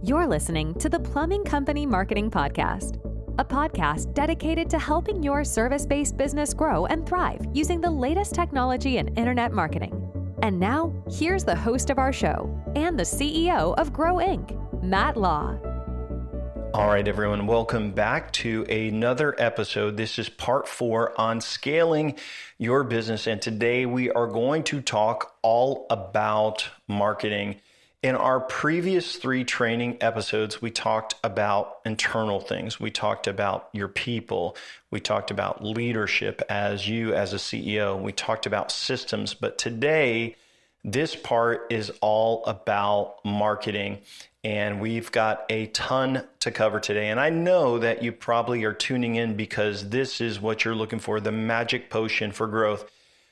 You're listening to the Plumbing Company Marketing Podcast, a podcast dedicated to helping your service-based business grow and thrive using the latest technology in internet marketing. And now, here's the host of our show and the CEO of Grow Inc., Matt Law. All right, everyone, welcome back to another episode. This is part 4 on scaling your business. And today we are going to talk all about marketing. In our previous 3 training episodes, we talked about internal things. We talked about your people. We talked about leadership as you as a CEO. We talked about systems. But today, this part is all about marketing. And we've got a ton to cover today. And I know that you probably are tuning in because this is what you're looking for, the magic potion for growth.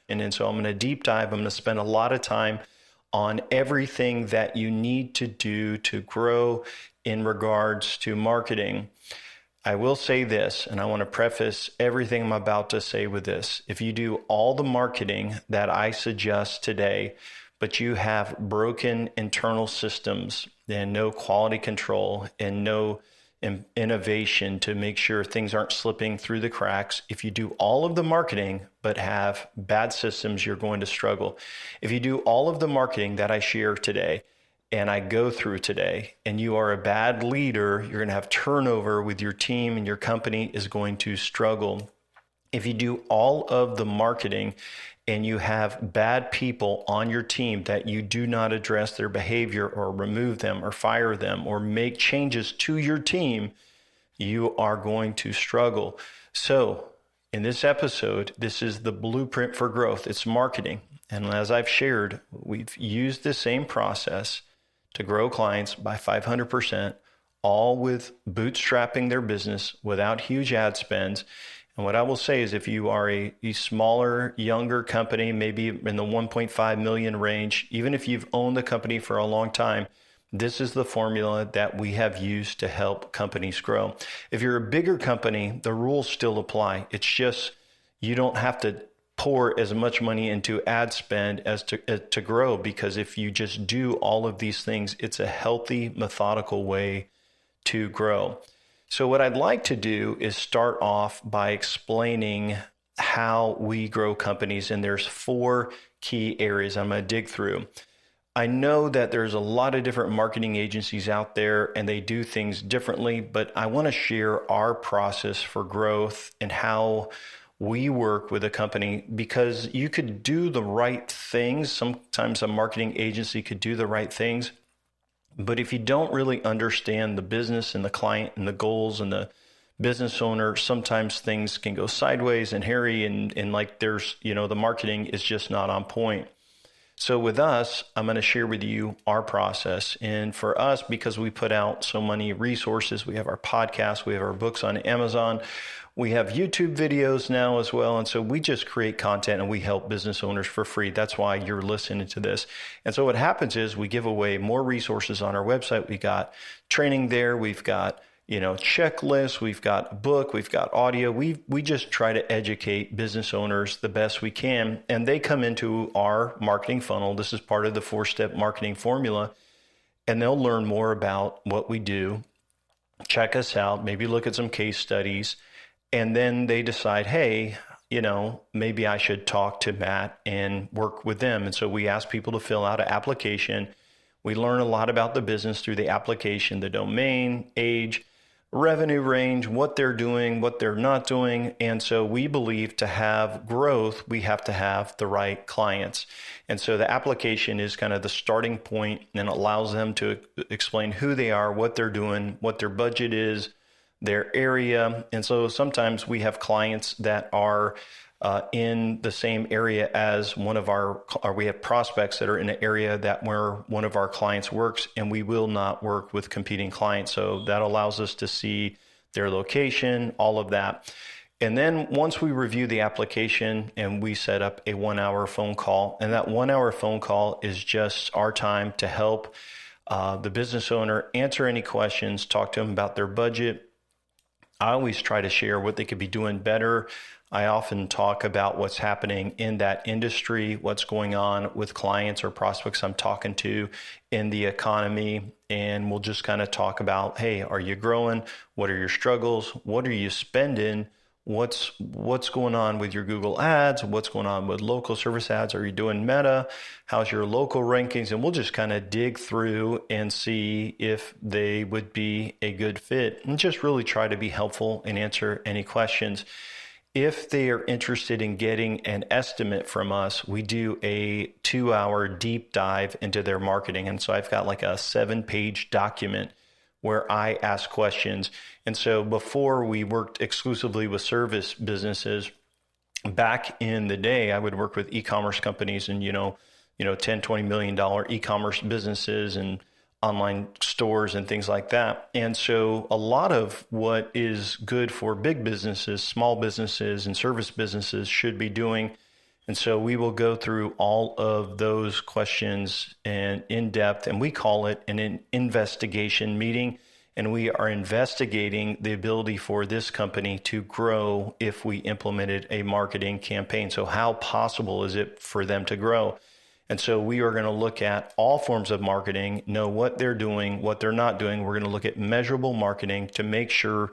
And so I'm going to deep dive. I'm going to spend a lot of time on everything that you need to do to grow in regards to marketing. I will say this, and I want to preface everything I'm about to say with this. If you do all the marketing that I suggest today, but you have broken internal systems and no quality control and no innovation to make sure things aren't slipping through the cracks. If you do all of the marketing but have bad systems, you're going to struggle. If you do all of the marketing that I share today and I go through today and you are a bad leader, you're going to have turnover with your team and your company is going to struggle. If you do all of the marketing and you have bad people on your team that you do not address their behavior or remove them or fire them or make changes to your team, you are going to struggle. So in this episode, this is the blueprint for growth. It's marketing. And as I've shared, we've used the same process to grow clients by 500%, all with bootstrapping their business without huge ad spends. And what I will say is if you are a smaller, younger company, maybe in the 1.5 million range, even if you've owned the company for a long time, this is the formula that we have used to help companies grow. If you're a bigger company, the rules still apply. It's just you don't have to pour as much money into ad spend as to grow, because if you just do all of these things, it's a healthy, methodical way to grow. So what I'd like to do is start off by explaining how we grow companies. And there's 4 key areas I'm going to dig through. I know that there's a lot of different marketing agencies out there and they do things differently, but I want to share our process for growth and how we work with a company, because you could do the right things. Sometimes a marketing agency could do the right things. But if you don't really understand the business and the client and the goals and the business owner, sometimes things can go sideways and hairy and like there's, the marketing is just not on point. So with us, I'm going to share with you our process. And for us, because we put out so many resources, we have our podcast, we have our books on Amazon, we have YouTube videos now as well. And so we just create content and we help business owners for free. That's why you're listening to this. And so what happens is we give away more resources on our website. We got training there. We've got, checklists. We've got a book. We've got audio. We just try to educate business owners the best we can. And they come into our marketing funnel. This is part of the 4-step marketing formula. And they'll learn more about what we do. Check us out. Maybe look at some case studies. And then they decide, hey, maybe I should talk to Matt and work with them. And so we ask people to fill out an application. We learn a lot about the business through the application, the domain, age, revenue range, what they're doing, what they're not doing. And so we believe to have growth, we have to have the right clients. And so the application is kind of the starting point and allows them to explain who they are, what they're doing, what their budget is, their area. And so sometimes we have clients that are in the same area as we have prospects that are in an area that where one of our clients works, and we will not work with competing clients. So that allows us to see their location, all of that. And then once we review the application and we set up a 1-hour phone call, and that 1-hour phone call is just our time to help the business owner answer any questions, talk to them about their budget. I always try to share what they could be doing better. I often talk about what's happening in that industry, what's going on with clients or prospects I'm talking to in the economy. And we'll just kind of talk about, hey, are you growing? What are your struggles? What are you spending? What's going on with your Google ads? What's going on with local service ads? Are you doing Meta? How's your local rankings? And we'll just kind of dig through and see if they would be a good fit, and just really try to be helpful and answer any questions. If they are interested in getting an estimate from us, we do a 2-hour deep dive into their marketing. And so I've got like a 7-page document where I ask questions. And so before we worked exclusively with service businesses, back in the day, I would work with e-commerce companies and, $10, $20 million e-commerce businesses and online stores and things like that. And so a lot of what is good for big businesses, small businesses, and service businesses should be doing. And so we will go through all of those questions and in depth, and we call it an investigation meeting. And we are investigating the ability for this company to grow if we implemented a marketing campaign. So how possible is it for them to grow? And so we are going to look at all forms of marketing, know what they're doing, what they're not doing. We're going to look at measurable marketing to make sure,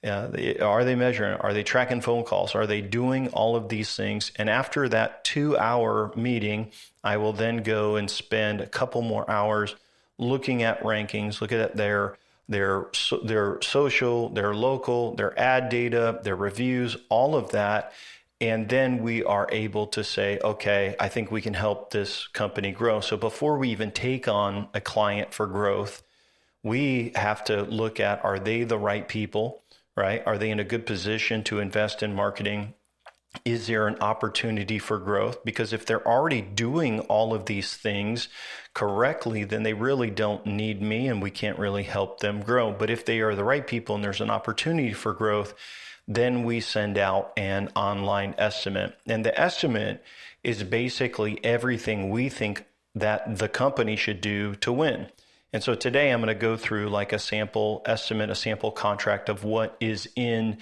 are they measuring? Are they tracking phone calls? Are they doing all of these things? And after that 2-hour meeting, I will then go and spend a couple more hours looking at rankings, looking at their social, their local, their ad data, their reviews, all of that. And then we are able to say, okay, I think we can help this company grow. So before we even take on a client for growth, we have to look at, are they the right people, right? Are they in a good position to invest in marketing? Is there an opportunity for growth? Because if they're already doing all of these things correctly, then they really don't need me and we can't really help them grow. But if they are the right people and there's an opportunity for growth, then we send out an online estimate. And the estimate is basically everything we think that the company should do to win. And so today I'm going to go through like a sample estimate, a sample contract of what is in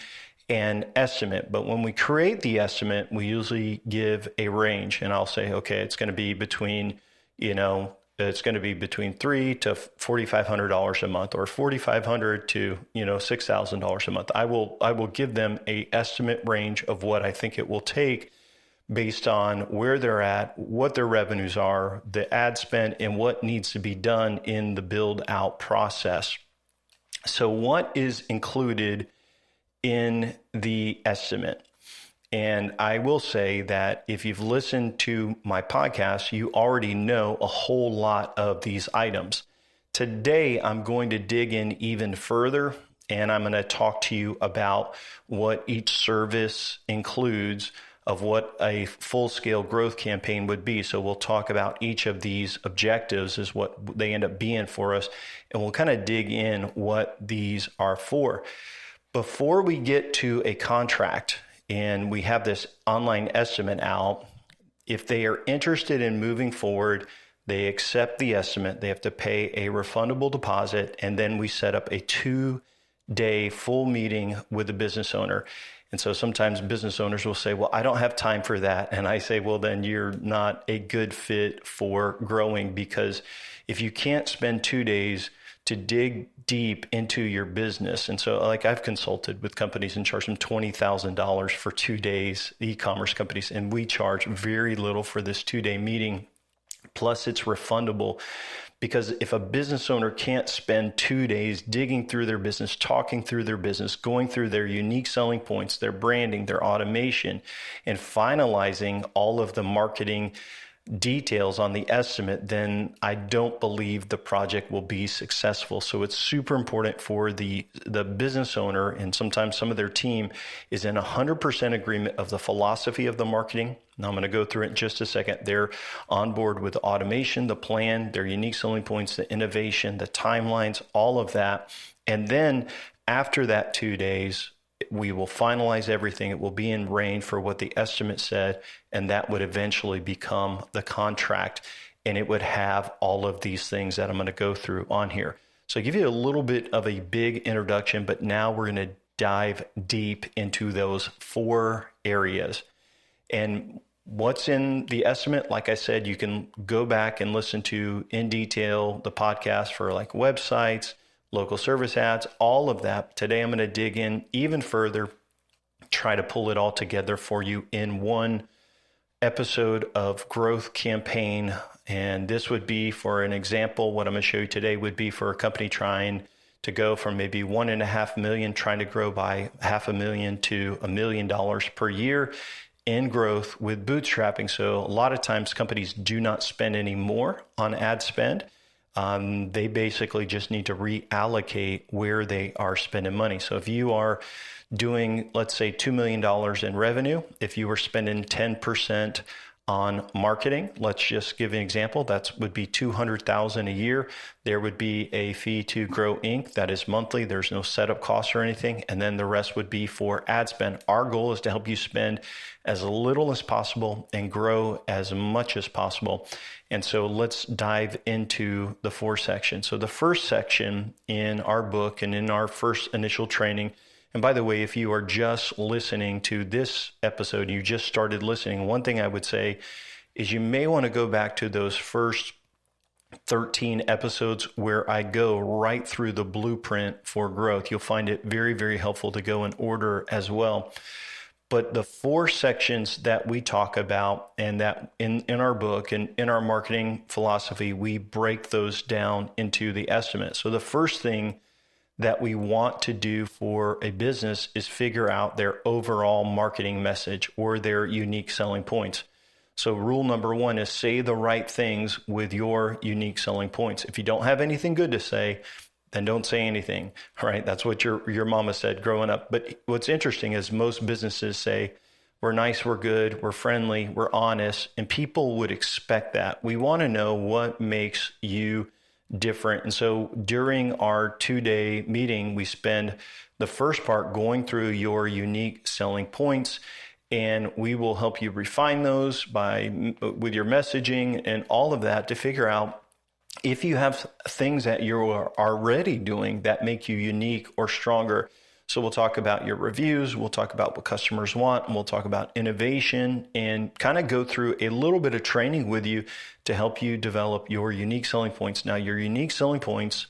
an estimate. But when we create the estimate, we usually give a range, and I'll say, okay, it's going to be between, $3,000 to $4,500 a month, or $4,500 to $6,000 a month. I will give them a estimate range of what I think it will take based on where they're at, what their revenues are, the ad spend, and what needs to be done in the build out process. So what is included in the estimate? And I will say that if you've listened to my podcast, you already know a whole lot of these items. Today, I'm going to dig in even further, and I'm going to talk to you about what each service includes of what a full-scale growth campaign would be. So we'll talk about each of these objectives as what they end up being for us, and we'll kind of dig in what these are for. Before we get to a contract, and we have this online estimate out, if they are interested in moving forward, they accept the estimate, they have to pay a refundable deposit, and then we set up a 2-day full meeting with the business owner. And so sometimes business owners will say, well, I don't have time for that. And I say, well, then you're not a good fit for growing, because if you can't spend 2 days to dig deep into your business. And so like I've consulted with companies and charged them $20,000 for 2 days, e-commerce companies, and we charge very little for this 2-day meeting. Plus it's refundable, because if a business owner can't spend 2 days digging through their business, talking through their business, going through their unique selling points, their branding, their automation, and finalizing all of the marketing details on the estimate, then I don't believe the project will be successful. So it's super important for the business owner, and sometimes some of their team is in 100% agreement of the philosophy of the marketing. Now I'm going to go through it in just a second. They're on board with the automation, the plan, their unique selling points, the innovation, the timelines, all of that. And then after that 2 days, we will finalize everything. It will be in range for what the estimate said, and that would eventually become the contract, and it would have all of these things that I'm going to go through on here. So I give you a little bit of a big introduction, but now we're going to dive deep into those 4 areas. And what's in the estimate, like I said, you can go back and listen to in detail the podcast for like websites, local service ads, all of that. Today, I'm going to dig in even further, try to pull it all together for you in one episode of Growth Campaign. And this would be, for an example, what I'm going to show you today would be for a company trying to go from maybe 1.5 million, trying to grow by $500,000 to $1 million per year in growth with bootstrapping. So a lot of times companies do not spend any more on ad spend. They basically just need to reallocate where they are spending money. So if you are doing, let's say, $2 million in revenue, if you were spending 10% on marketing, let's just give an example, that would be $200,000 a year. There would be a fee to Grow Inc. that is monthly. There's no setup costs or anything. And then the rest would be for ad spend. Our goal is to help you spend as little as possible and grow as much as possible. And so let's dive into the 4 sections. So the first section in our book and in our first initial training, and by the way, if you are just listening to this episode, you just started listening, one thing I would say is you may want to go back to those first 13 episodes where I go right through the blueprint for growth. You'll find it very, very helpful to go in order as well. But the 4 sections that we talk about, and that in our book and in our marketing philosophy, we break those down into the estimate. So the first thing that we want to do for a business is figure out their overall marketing message or their unique selling points. So rule number 1 is say the right things with your unique selling points. If you don't have anything good to say, then don't say anything, right? That's what your mama said growing up. But what's interesting is most businesses say, we're nice, we're good, we're friendly, we're honest, and people would expect that. We want to know what makes you different. And so during our 2-day meeting, we spend the first part going through your unique selling points, and we will help you refine those with your messaging and all of that to figure out if you have things that you are already doing that make you unique or stronger. So we'll talk about your reviews, we'll talk about what customers want, and we'll talk about innovation and kind of go through a little bit of training with you to help you develop your unique selling points. Now, your unique selling points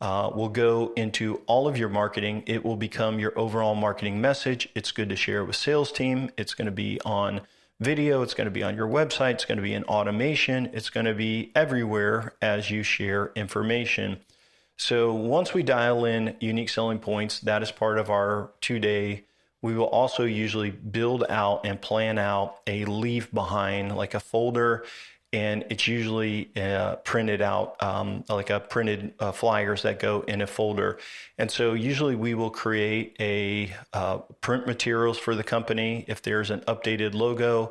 will go into all of your marketing. It will become your overall marketing message. It's good to share with sales team. It's going to be on video. It's going to be on your website. It's going to be in automation. It's going to be everywhere as you share information. So once we dial in unique selling points, that is part of our 2-day. We will also usually build out and plan out a leave behind, like a folder, and it's usually printed out like a printed flyers that go in a folder. And so usually we will create a print materials for the company. If there's an updated logo,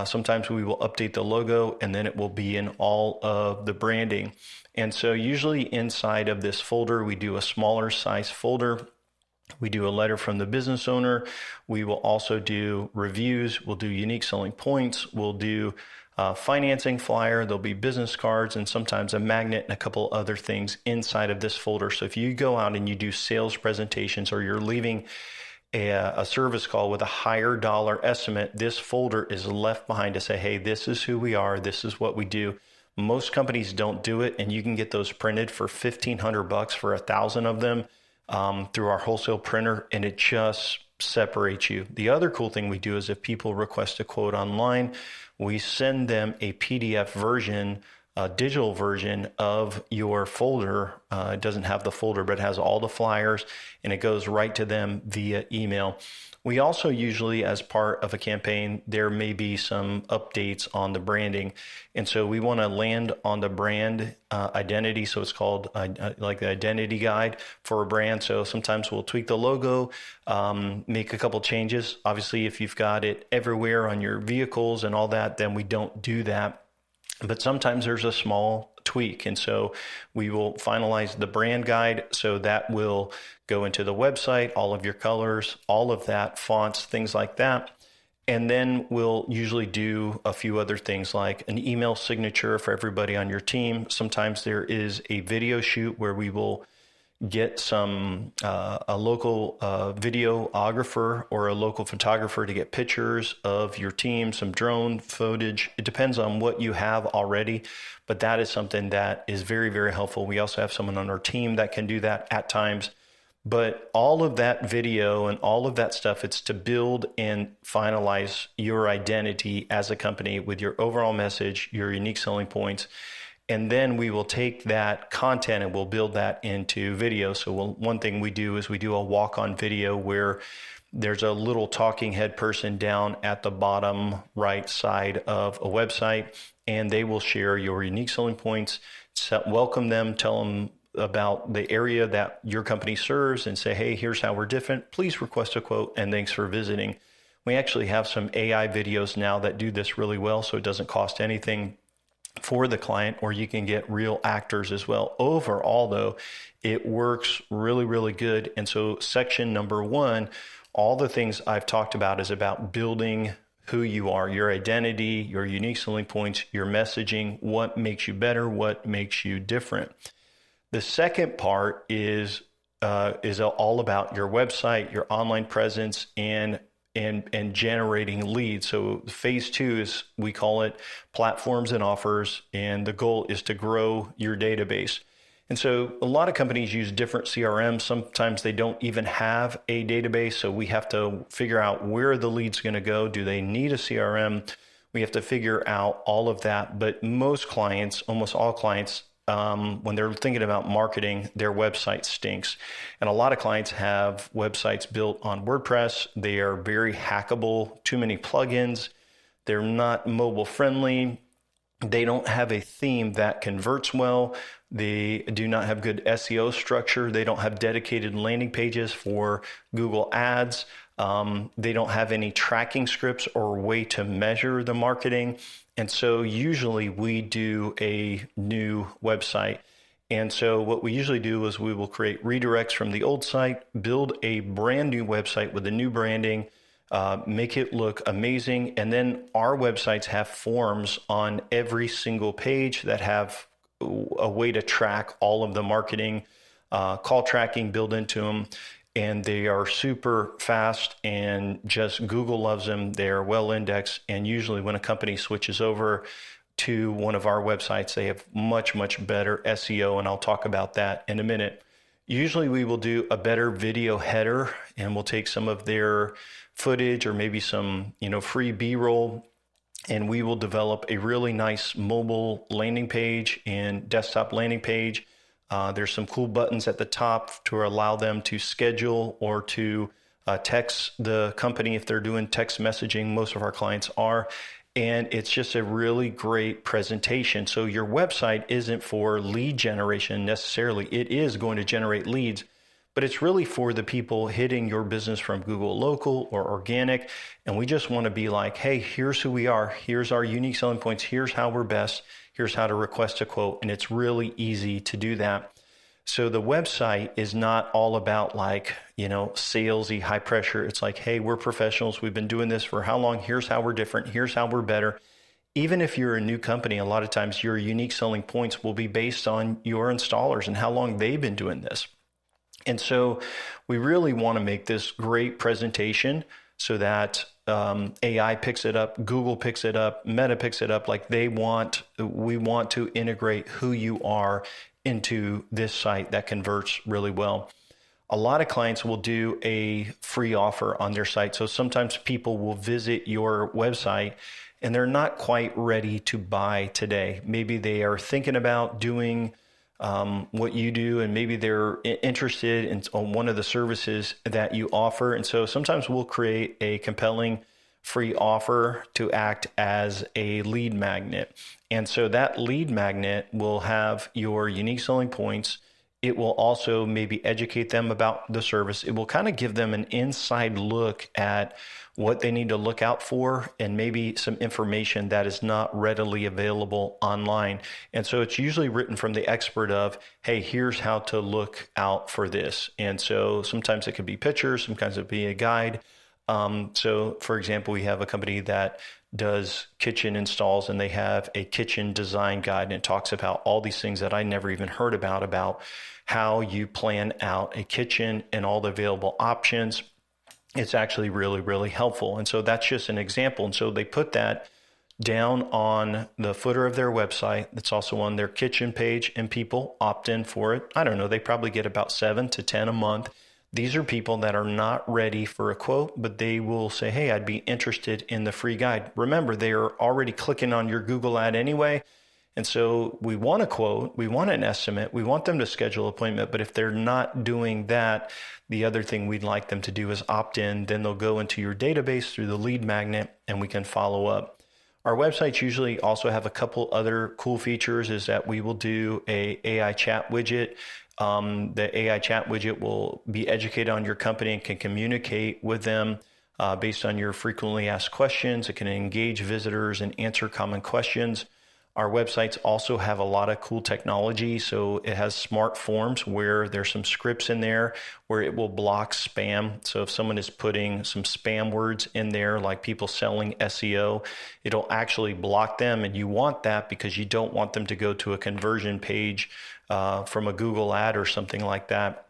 sometimes we will update the logo, and then it will be in all of the branding. And so usually inside of this folder, we do a smaller size folder. We do a letter from the business owner. We will also do reviews. We'll do unique selling points. We'll do financing flyer. There'll be business cards and sometimes a magnet and a couple other things inside of this folder. So if you go out and you do sales presentations or you're leaving a service call with a higher dollar estimate, this folder is left behind to say, hey, this is who we are. This is what we do. Most companies don't do it, and you can get those printed for $1,500 for 1,000 of them through our wholesale printer, and it just separates you. The other cool thing we do is if people request a quote online, we send them a PDF version, a digital version of your folder. It doesn't have the folder, but it has all the flyers, and it goes right to them via email. We also usually, as part of a campaign, there may be some updates on the branding. And so we want to land on the brand identity. So it's called like the identity guide for a brand. So sometimes we'll tweak the logo, make a couple changes. Obviously, if you've got it everywhere on your vehicles and all that, then we don't do that. But sometimes there's a small tweak. And so we will finalize the brand guide. So that will go into the website, all of your colors, all of that, fonts, things like that. And then we'll usually do a few other things like an email signature for everybody on your team. Sometimes there is a video shoot where we will get a local videographer or a local photographer to get pictures of your team, some drone footage. It depends on what you have already, but that is something that is very, very helpful. We also have someone on our team that can do that at times. But all of that video and all of that stuff, it's to build and finalize your identity as a company with your overall message, your unique selling points. And then we will take that content and we'll build that into video. So one thing we do is we do a walk-on video where there's a little talking head person down at the bottom right side of a website, and they will share your unique selling points, welcome them, tell them about the area that your company serves, and say, hey, here's how we're different. Please request a quote, and thanks for visiting. We actually have some AI videos now that do this really well, so it doesn't cost anything for the client, or you can get real actors as well. Overall, though, it works really, really good. And so section number 1, all the things I've talked about is about building who you are, your identity, your unique selling points, your messaging, what makes you better, what makes you different. The second part is all about your website, your online presence, and generating leads. So phase 2 is, we call it platforms and offers, and the goal is to grow your database. And so a lot of companies use different CRMs. Sometimes they don't even have a database, so we have to figure out where the lead's going to go. Do they need a CRM? We have to figure out all of that. But most clients, almost all clients, when they're thinking about marketing, their website stinks. And a lot of clients have websites built on WordPress. They are very hackable, too many plugins. They're not mobile friendly. They don't have a theme that converts well. They do not have good SEO structure. They don't have dedicated landing pages for Google Ads. They don't have any tracking scripts or way to measure the marketing. And so usually we do a new website. And so what we usually do is we will create redirects from the old site, build a brand new website with a new branding, make it look amazing. And then our websites have forms on every single page that have a way to track all of the marketing, call tracking built into them. And they are super fast, and just Google loves them. They're well indexed. And usually when a company switches over to one of our websites, they have much, much better SEO. And I'll talk about that in a minute. Usually we will do a better video header, and we'll take some of their footage or maybe some, free B-roll, and we will develop a really nice mobile landing page and desktop landing page. There's some cool buttons at the top to allow them to schedule or to text the company if they're doing text messaging. Most of our clients are. And it's just a really great presentation. So your website isn't for lead generation necessarily. It is going to generate leads, but it's really for the people hitting your business from Google Local or organic. And we just want to be like, hey, here's who we are. Here's our unique selling points. Here's how we're best. Here's how to request a quote. And it's really easy to do that. So the website is not all about salesy, high pressure. It's like, hey, we're professionals. We've been doing this for how long? Here's how we're different. Here's how we're better. Even if you're a new company, a lot of times your unique selling points will be based on your installers and how long they've been doing this. And so we really want to make this great presentation so that AI picks it up, Google picks it up, Meta picks it up. We want to integrate who you are into this site that converts really well. A lot of clients will do a free offer on their site. So sometimes people will visit your website and they're not quite ready to buy today. Maybe they are thinking about doing what you do, and maybe they're interested in one of the services that you offer. And so sometimes we'll create a compelling free offer to act as a lead magnet. And so that lead magnet will have your unique selling points. It will also maybe educate them about the service. It will kind of give them an inside look at what they need to look out for, and maybe some information that is not readily available online. And so it's usually written from the expert of, hey, here's how to look out for this. And so sometimes it could be pictures, sometimes it could be a guide. So for example, we have a company that does kitchen installs, and they have a kitchen design guide, and it talks about all these things that I never even heard about how you plan out a kitchen and all the available options. It's actually really, really helpful. And so that's just an example. And so they put that down on the footer of their website. That's also on their kitchen page, and people opt in for it. I don't know, they probably get about 7 to 10 a month. These are people that are not ready for a quote, but they will say, hey, I'd be interested in the free guide. Remember, they are already clicking on your Google ad anyway. And so we want a quote, we want an estimate, we want them to schedule an appointment. But if they're not doing that, the other thing we'd like them to do is opt in. Then they'll go into your database through the lead magnet, and we can follow up. Our websites usually also have a couple other cool features, is that we will do a AI chat widget. The AI chat widget will be educated on your company and can communicate with them based on your frequently asked questions. It can engage visitors and answer common questions. Our websites also have a lot of cool technology. So it has smart forms where there's some scripts in there where it will block spam. So if someone is putting some spam words in there, like people selling SEO, it'll actually block them. And you want that because you don't want them to go to a conversion page from a Google ad or something like that.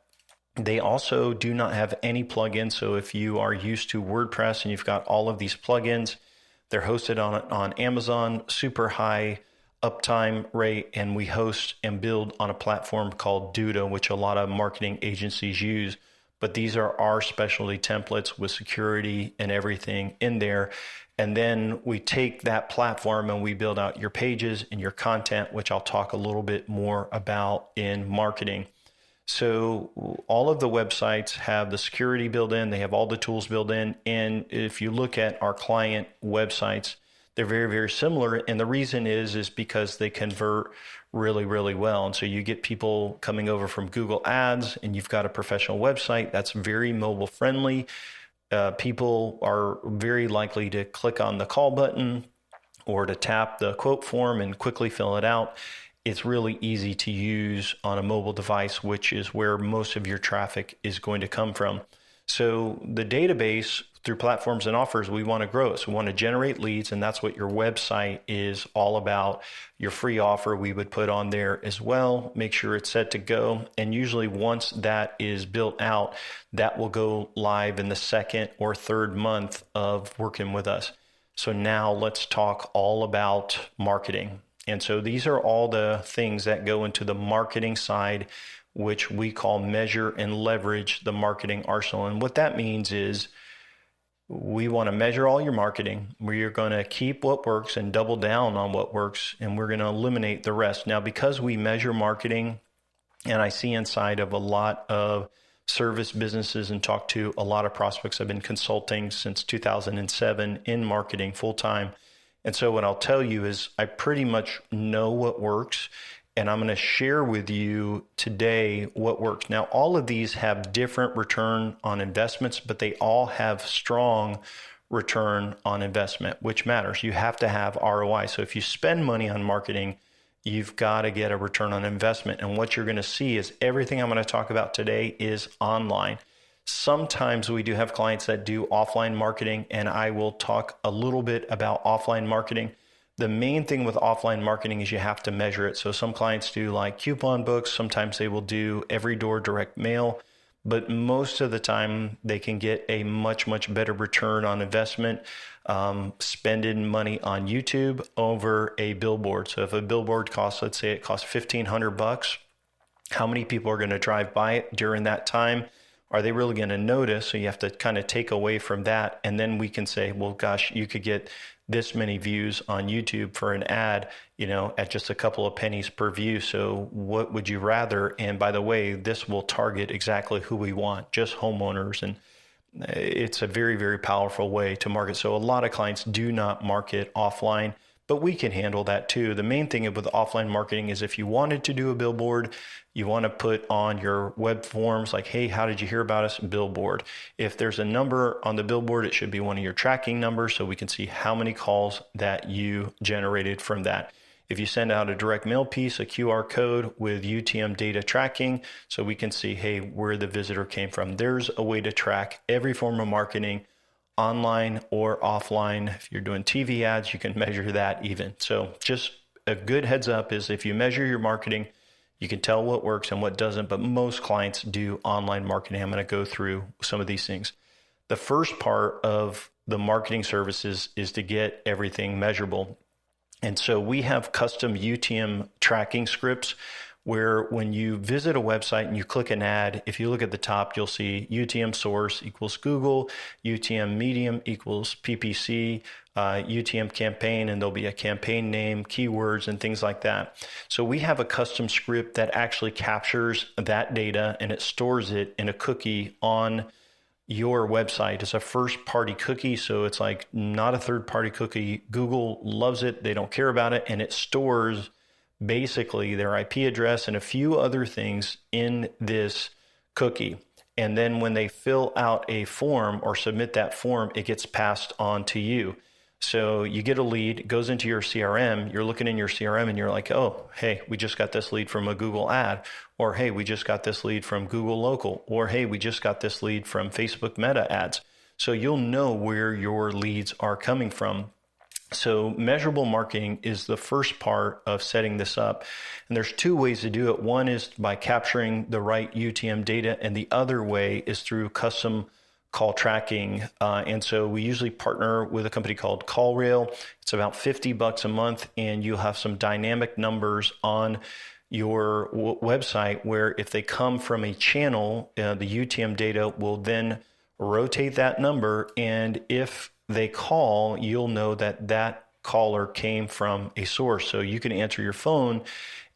They also do not have any plugins. So if you are used to WordPress and you've got all of these plugins, they're hosted on Amazon, super high uptime rate, and we host and build on a platform called Duda, which a lot of marketing agencies use. But these are our specialty templates with security and everything in there. And then we take that platform and we build out your pages and your content, which I'll talk a little bit more about in marketing. So all of the websites have the security built in. They have all the tools built in. And if you look at our client websites, they're very, very similar. And the reason is because they convert really, really well. And so you get people coming over from Google Ads, and you've got a professional website that's very mobile friendly. People are very likely to click on the call button or to tap the quote form and quickly fill it out. It's really easy to use on a mobile device, which is where most of your traffic is going to come from. So the database, through platforms and offers, we want to grow it. So we want to generate leads, and that's what your website is all about. Your free offer we would put on there as well. Make sure it's set to go. And usually once that is built out, that will go live in the second or third month of working with us. So now let's talk all about marketing. And so these are all the things that go into the marketing side, which we call measure and leverage the marketing arsenal. And what that means is we want to measure all your marketing. We're going to keep what works and double down on what works, and we're going to eliminate the rest. Now, because we measure marketing, and I see inside of a lot of service businesses and talk to a lot of prospects, I've been consulting since 2007 in marketing full time. And so what I'll tell you is I pretty much know what works, and I'm going to share with you today what works. Now, all of these have different return on investments, but they all have strong return on investment, which matters. You have to have ROI. So if you spend money on marketing, you've got to get a return on investment. And what you're going to see is everything I'm going to talk about today is online. Sometimes we do have clients that do offline marketing, and I will talk a little bit about offline marketing. The main thing with offline marketing is you have to measure it. So some clients do like coupon books. Sometimes they will do every door direct mail, but most of the time they can get a much, much better return on investment spending money on YouTube over a billboard. So if a billboard costs, let's say it costs $1,500, how many people are going to drive by it during that time? Are they really going to notice? So you have to kind of take away from that. And then we can say, well, gosh, you could get this many views on YouTube for an ad, at just a couple of pennies per view. So what would you rather? And by the way, this will target exactly who we want, just homeowners. And it's a very, very powerful way to market. So a lot of clients do not market offline, but we can handle that too. The main thing with offline marketing is if you wanted to do a billboard, you want to put on your web forms like, hey, how did you hear about us? Billboard. If there's a number on the billboard, it should be one of your tracking numbers so we can see how many calls that you generated from that. If you send out a direct mail piece, a QR code with UTM data tracking, so we can see, hey, where the visitor came from. There's a way to track every form of marketing online or offline. If you're doing TV ads, you can measure that even. So just a good heads up is if you measure your marketing, you can tell what works and what doesn't, but most clients do online marketing. I'm going to go through some of these things. The first part of the marketing services is to get everything measurable. And so we have custom UTM tracking scripts where when you visit a website and you click an ad, if you look at the top, you'll see UTM source equals Google, UTM medium equals PPC, UTM campaign, and there'll be a campaign name, keywords, and things like that. So we have a custom script that actually captures that data and it stores it in a cookie on your website. It's a first party cookie, so it's like not a third party cookie. Google loves it. They don't care about it. And it stores basically their IP address and a few other things in this cookie. And then when they fill out a form or submit that form, it gets passed on to you. So you get a lead, it goes into your CRM, you're looking in your CRM and you're like, oh, hey, we just got this lead from a Google ad, or hey, we just got this lead from Google Local, or hey, we just got this lead from Facebook Meta ads. So you'll know where your leads are coming from. So measurable marketing is the first part of setting this up. And there's two ways to do it. One is by capturing the right UTM data, and the other way is through custom call tracking. And so we usually partner with a company called CallRail. It's about $50 a month, and you'll have some dynamic numbers on your website where if they come from a channel, the UTM data will then rotate that number. And if they call, you'll know that that caller came from a source. So you can answer your phone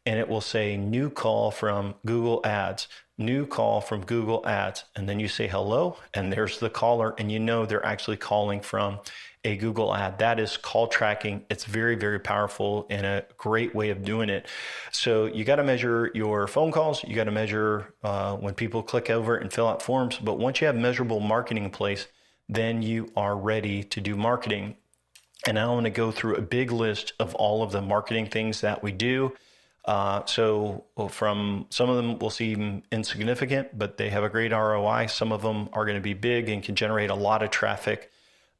and it will say new call from Google Ads, new call from Google Ads. And then you say hello, and there's the caller, and you know they're actually calling from a Google ad. That is call tracking. It's very, very powerful and a great way of doing it. So you got to measure your phone calls. You got to measure when people click over and fill out forms. But once you have measurable marketing in place, then you are ready to do marketing. And I want to go through a big list of all of the marketing things that we do. So from some of them will seem insignificant, but they have a great ROI. Some of them are going to be big and can generate a lot of traffic.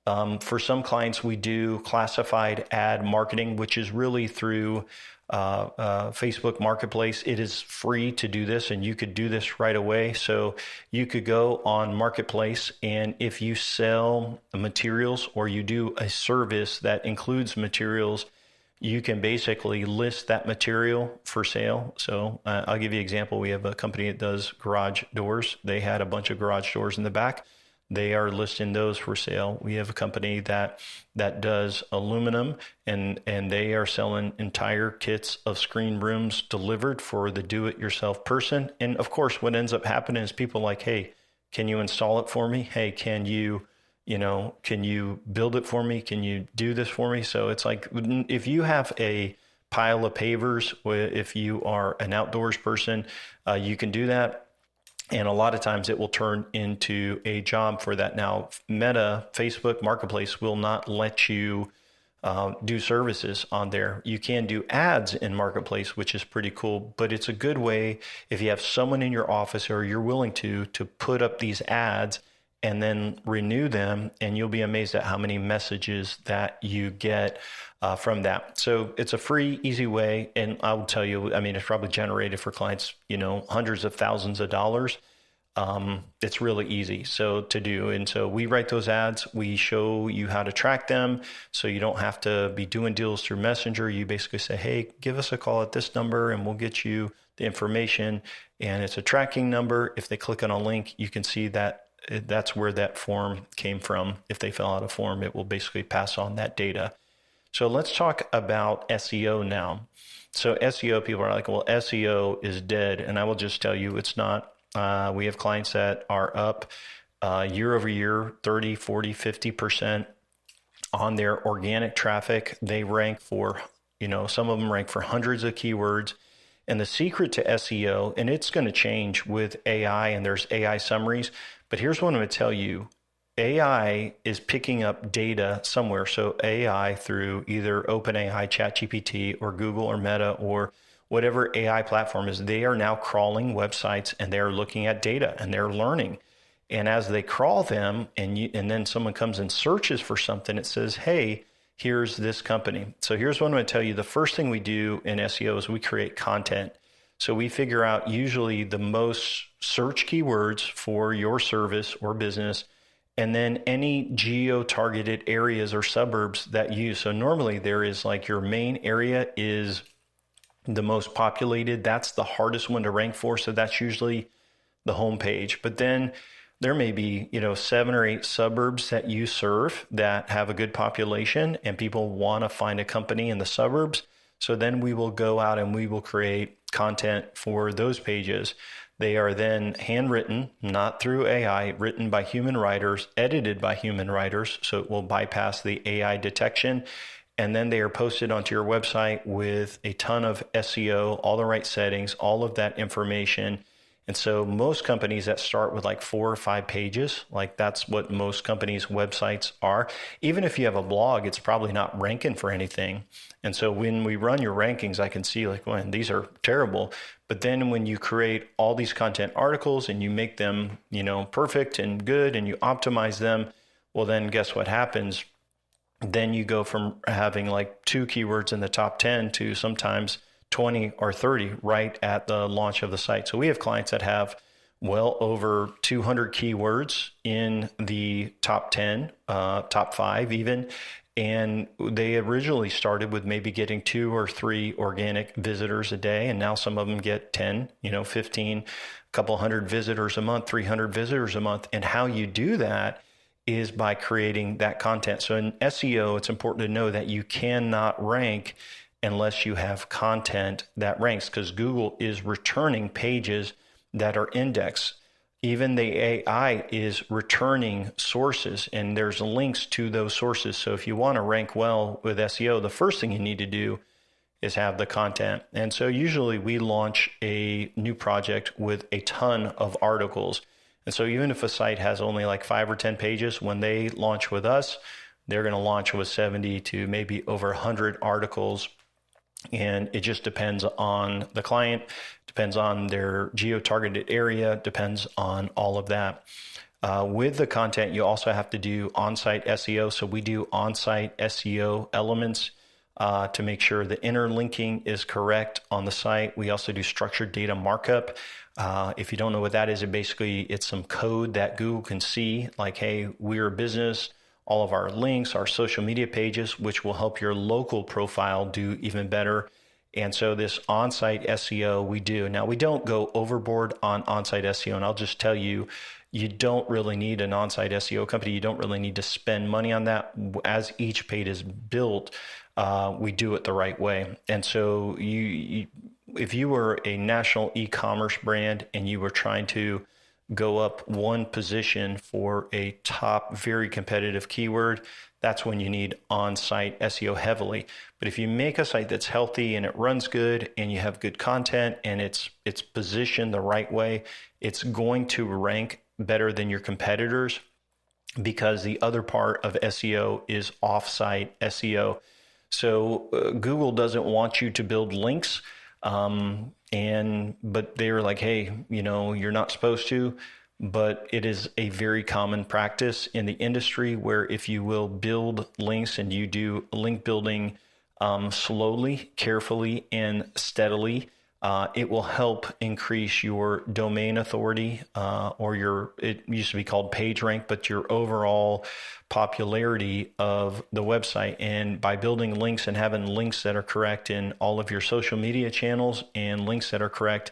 For some clients, we do classified ad marketing, which is really through Facebook Marketplace. It is free to do this, and you could do this right away. So you could go on Marketplace, and if you sell materials or you do a service that includes materials, you can basically list that material for sale. So I'll give you an example. We have a company that does garage doors. They had a bunch of garage doors in the back. They are listing those for sale. We have a company that does aluminum, and they are selling entire kits of screen rooms delivered for the do-it-yourself person. And of course, what ends up happening is people like, hey, can you install it for me? Hey, can you build it for me? Can you do this for me? So it's like, if you have a pile of pavers, if you are an outdoors person, you can do that. And a lot of times it will turn into a job for that. Now, Meta, Facebook Marketplace will not let you do services on there. You can do ads in Marketplace, which is pretty cool, but it's a good way if you have someone in your office or you're willing to put up these ads and then renew them, and you'll be amazed at how many messages that you get from that. So it's a free, easy way. And I will tell you, I mean, it's probably generated for clients, hundreds of thousands of dollars. It's really easy to do. And so we write those ads. We show you how to track them. So you don't have to be doing deals through Messenger. You basically say, hey, give us a call at this number and we'll get you the information. And it's a tracking number. If they click on a link, you can see that that's where that form came from. If they fill out a form, it will basically pass on that data. So let's talk about SEO now. So SEO, people are like, well, SEO is dead. And I will just tell you it's not. We have clients that are up year over year, 30, 40, 50% on their organic traffic. They rank for, some of them rank for hundreds of keywords. And the secret to SEO, and it's going to change with AI, and there's AI summaries, but here's what I'm going to tell you. AI is picking up data somewhere. So AI through either OpenAI, ChatGPT, or Google or Meta or whatever AI platform is, they are now crawling websites and they're looking at data and they're learning. And as they crawl them, and then someone comes and searches for something, it says, hey, here's this company. So here's what I'm going to tell you. The first thing we do in SEO is we create content. So we figure out usually the most search keywords for your service or business, and then any geo-targeted areas or suburbs that you use. So normally there is like your main area is the most populated. That's the hardest one to rank for. So that's usually the homepage. But then there may be, 7 or 8 suburbs that you serve that have a good population and people want to find a company in the suburbs. So then we will go out and we will create content for those pages. They are then handwritten, not through AI, written by human writers, edited by human writers. So it will bypass the AI detection. And then they are posted onto your website with a ton of SEO, all the right settings, all of that information. And so most companies that start with like 4 or 5 pages, like that's what most companies' websites are. Even if you have a blog, it's probably not ranking for anything. And so when we run your rankings, I can see like, well, these are terrible. But then when you create all these content articles and you make them, perfect and good and you optimize them, well, then guess what happens? Then you go from having like 2 keywords in the top 10 to sometimes 20 or 30 right at the launch of the site. So we have clients that have well over 200 keywords in the top 10, top 5 even. And they originally started with maybe getting 2 or 3 organic visitors a day. And now some of them get 10, 15, a couple hundred visitors a month, 300 visitors a month. And how you do that is by creating that content. So in SEO, it's important to know that you cannot rank unless you have content that ranks, because Google is returning pages that are indexed. Even the AI is returning sources, and there's links to those sources. So if you want to rank well with SEO, the first thing you need to do is have the content. And so usually we launch a new project with a ton of articles. And so even if a site has only like 5 or 10 pages, when they launch with us, they're going to launch with 70 to maybe over 100 articles. And it just depends on the client, depends on their geo-targeted area, depends on all of that. With the content, you also have to do on-site SEO. So we do on-site SEO elements to make sure the interlinking is correct on the site. We also do structured data markup. If you don't know what that is, it's some code that Google can see, like, hey, we're a business. All of our links, our social media pages, which will help your local profile do even better. And so this on-site SEO we do. Now, we don't go overboard on on-site SEO, and I'll just tell you, you don't really need an on-site SEO company. You don't really need to spend money on that. As each page is built, we do it the right way. And so if you were a national e-commerce brand and you were trying to go up one position for a top, very competitive keyword, that's when you need on-site SEO heavily. But if you make a site that's healthy and it runs good and you have good content and it's positioned the right way, it's going to rank better than your competitors, because the other part of SEO is off-site SEO. So Google doesn't want you to build links. But they were like, hey, you're not supposed to, but it is a very common practice in the industry where if you will build links and you do link building slowly, carefully, and steadily, it will help increase your domain authority, it used to be called PageRank, but your overall popularity of the website. And by building links and having links that are correct in all of your social media channels and links that are correct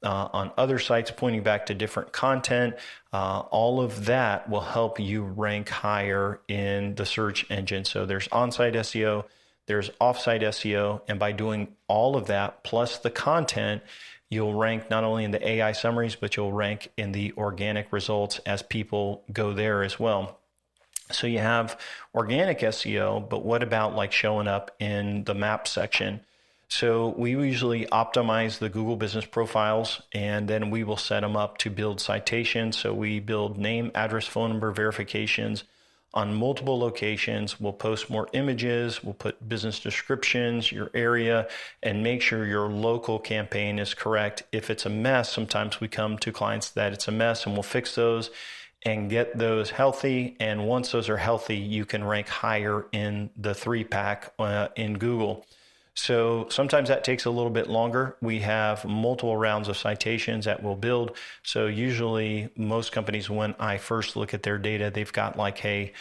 on other sites pointing back to different content, all of that will help you rank higher in the search engine. So there's on-site SEO, there's off-site SEO, and by doing all of that plus the content, you'll rank not only in the AI summaries, but you'll rank in the organic results as people go there as well. So you have organic SEO, but what about like showing up in the map section? So we usually optimize the Google business profiles, and then we will set them up to build citations. So we build name, address, phone number verifications on multiple locations. We'll post more images. We'll put business descriptions, your area, and make sure your local campaign is correct. If it's a mess, sometimes we come to clients that it's a mess and we'll fix those. and get those healthy. And once those are healthy, you can rank higher in the 3-pack in Google. So sometimes that takes a little bit longer. We have multiple rounds of citations that we'll build. So usually most companies, when I first look at their data, they've got like, hey,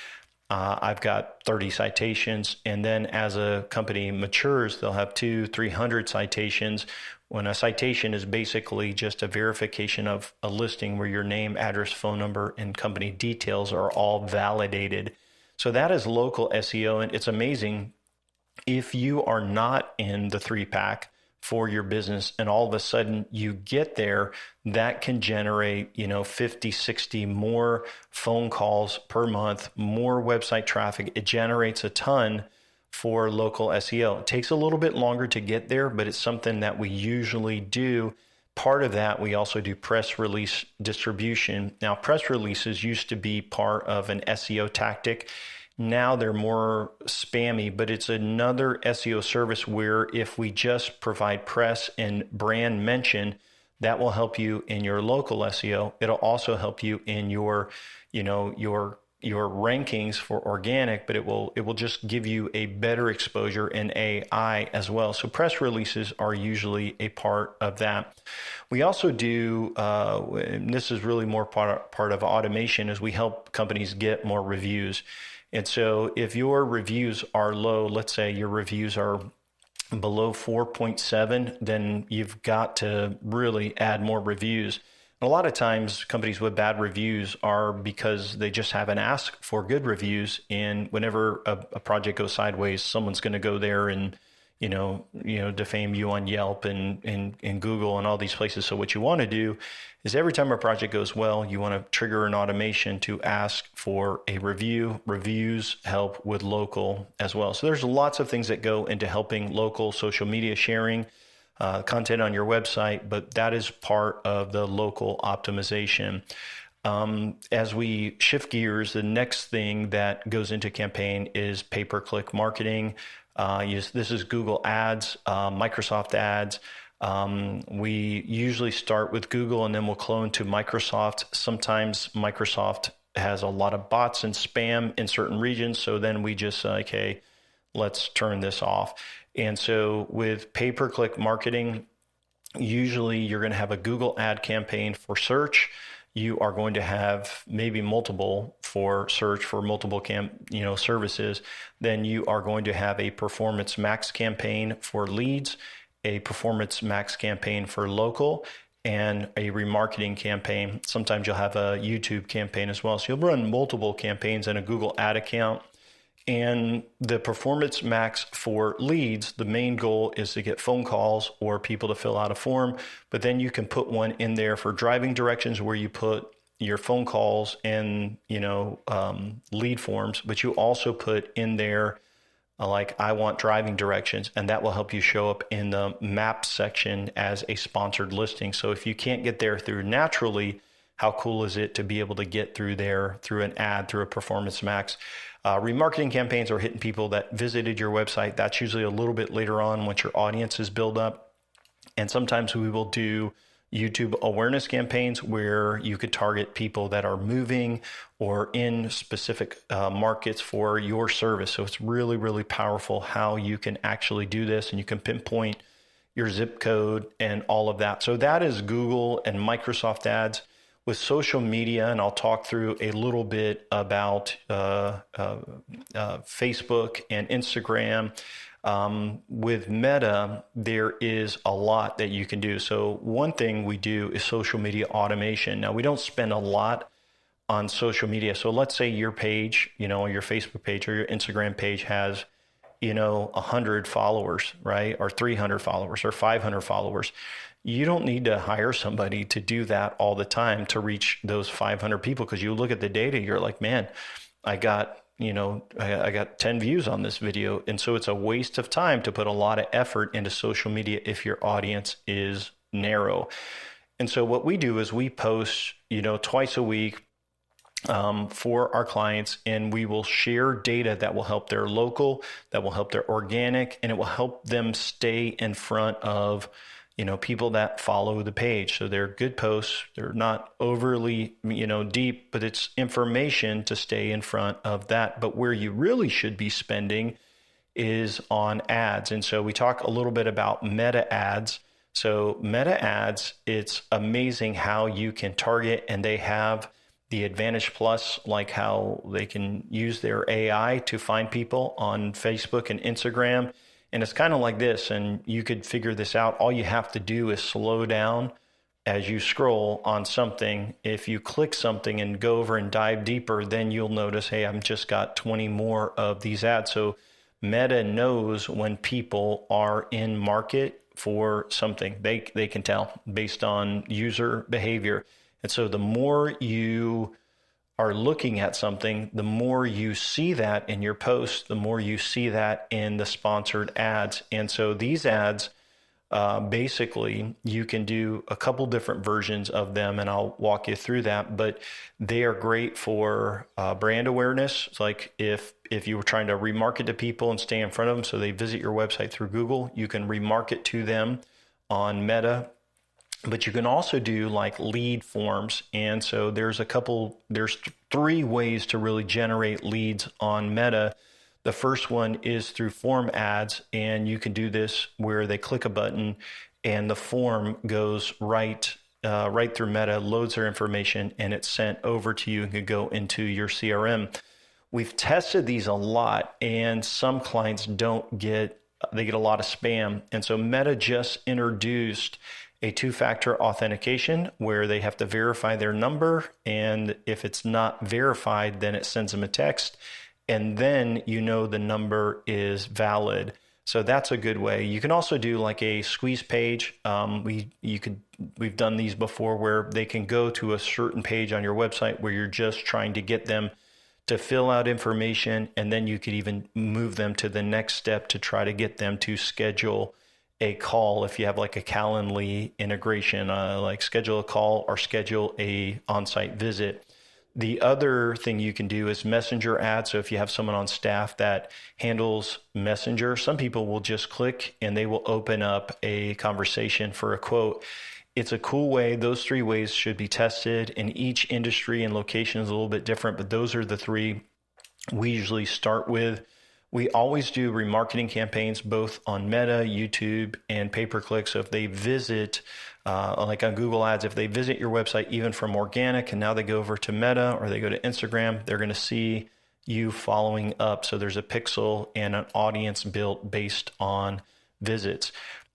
I've got 30 citations. And then as a company matures, they'll have 200-300 citations. When a citation is basically just a verification of a listing where your name, address, phone number, and company details are all validated. So that is local SEO. And it's amazing if you are not in the 3-pack for your business and all of a sudden you get there, that can generate, 50, 60 more phone calls per month, more website traffic. It generates a ton for local SEO. It takes a little bit longer to get there, but it's something that we usually do. Part of that, we also do press release distribution. Now, press releases used to be part of an SEO tactic. Now they're more spammy, but it's another SEO service where if we just provide press and brand mention, that will help you in your local SEO. It'll also help you in your rankings for organic, but it will just give you a better exposure in AI as well. So press releases are usually a part of that. We also do, and this is really more part of automation, is we help companies get more reviews. And so if your reviews are low, let's say your reviews are below 4.7, then you've got to really add more reviews. And a lot of times companies with bad reviews are because they just haven't asked for good reviews. And whenever a project goes sideways, someone's going to go there and defame you on Yelp and Google and all these places. So what you want to do is every time a project goes well, you want to trigger an automation to ask for a review. Reviews help with local as well. So there's lots of things that go into helping local social media sharing, content on your website, but that is part of the local optimization. As we shift gears, the next thing that goes into campaign is pay-per-click marketing. This is Google Ads, Microsoft Ads. We usually start with Google and then we'll clone to Microsoft. Sometimes Microsoft has a lot of bots and spam in certain regions. So then we just say, okay, let's turn this off. And so with pay-per-click marketing, usually you're going to have a Google ad campaign for search. You are going to have maybe multiple for search for multiple services. Then you are going to have a Performance Max campaign for leads, a Performance Max campaign for local, and a remarketing campaign. Sometimes you'll have a YouTube campaign as well. So you'll run multiple campaigns in a Google ad account. And the Performance Max for leads, the main goal is to get phone calls or people to fill out a form, but then you can put one in there for driving directions where you put your phone calls and, lead forms, but you also put in there like I want driving directions, and that will help you show up in the map section as a sponsored listing. So if you can't get there through naturally, how cool is it to be able to get through there through an ad, through a Performance Max? Remarketing campaigns are hitting people that visited your website. That's usually a little bit later on once your audience is built up. And sometimes we will do YouTube awareness campaigns where you could target people that are moving or in specific markets for your service. So it's really, really powerful how you can actually do this, and you can pinpoint your zip code and all of that. So that is Google and Microsoft Ads. With social media, and I'll talk through a little bit about Facebook and Instagram. With Meta, there is a lot that you can do. So one thing we do is social media automation. Now, we don't spend a lot on social media. So let's say your page, your Facebook page or your Instagram page has, 100 followers, right? Or 300 followers or 500 followers. You don't need to hire somebody to do that all the time to reach those 500 people, because you look at the data, you're like, man, I got 10 views on this video. And so it's a waste of time to put a lot of effort into social media if your audience is narrow. And so what we do is we post, twice a week for our clients, and we will share data that will help their local, that will help their organic, and it will help them stay in front of people that follow the page. So they're good posts. They're not overly, deep, but it's information to stay in front of that. But where you really should be spending is on ads. And so we talk a little bit about meta ads. So meta ads, it's amazing how you can target, and they have the Advantage Plus, like how they can use their AI to find people on Facebook and Instagram. And it's kind of like this, and you could figure this out. All you have to do is slow down as you scroll on something. If you click something and go over and dive deeper, then you'll notice, hey, I've just got 20 more of these ads. So Meta knows when people are in market for something. They can tell based on user behavior. And so the more you are looking at something, the more you see that in your posts, the more you see that in the sponsored ads. And so these ads, basically, you can do a couple different versions of them, and I'll walk you through that. But they are great for brand awareness. It's like if you were trying to remarket to people and stay in front of them, so they visit your website through Google, you can remarket to them on Meta. But you can also do like lead forms. And so there's three ways to really generate leads on Meta. The first one is through form ads, and you can do this where they click a button and the form goes right through Meta, loads their information, and it's sent over to you and can go into your CRM. We've tested these a lot, and some clients they get a lot of spam. And so Meta just introduced a two-factor authentication where they have to verify their number. And if it's not verified, then it sends them a text. And then the number is valid. So that's a good way. You can also do like a squeeze page. We've done these before where they can go to a certain page on your website where you're just trying to get them to fill out information, and then you could even move them to the next step to try to get them to schedule a call. If you have like a Calendly integration, like schedule a call or schedule a on-site visit. The other thing you can do is messenger ads. So if you have someone on staff that handles messenger, some people will just click and they will open up a conversation for a quote. It's a cool way. Those three ways should be tested, and each industry and location is a little bit different, but those are the three we usually start with. We always do remarketing campaigns both on Meta, YouTube, and pay-per-click. So if they visit, like on Google Ads, if they visit your website even from organic and now they go over to Meta or they go to Instagram, they're going to see you following up. So there's a pixel and an audience built based on visits.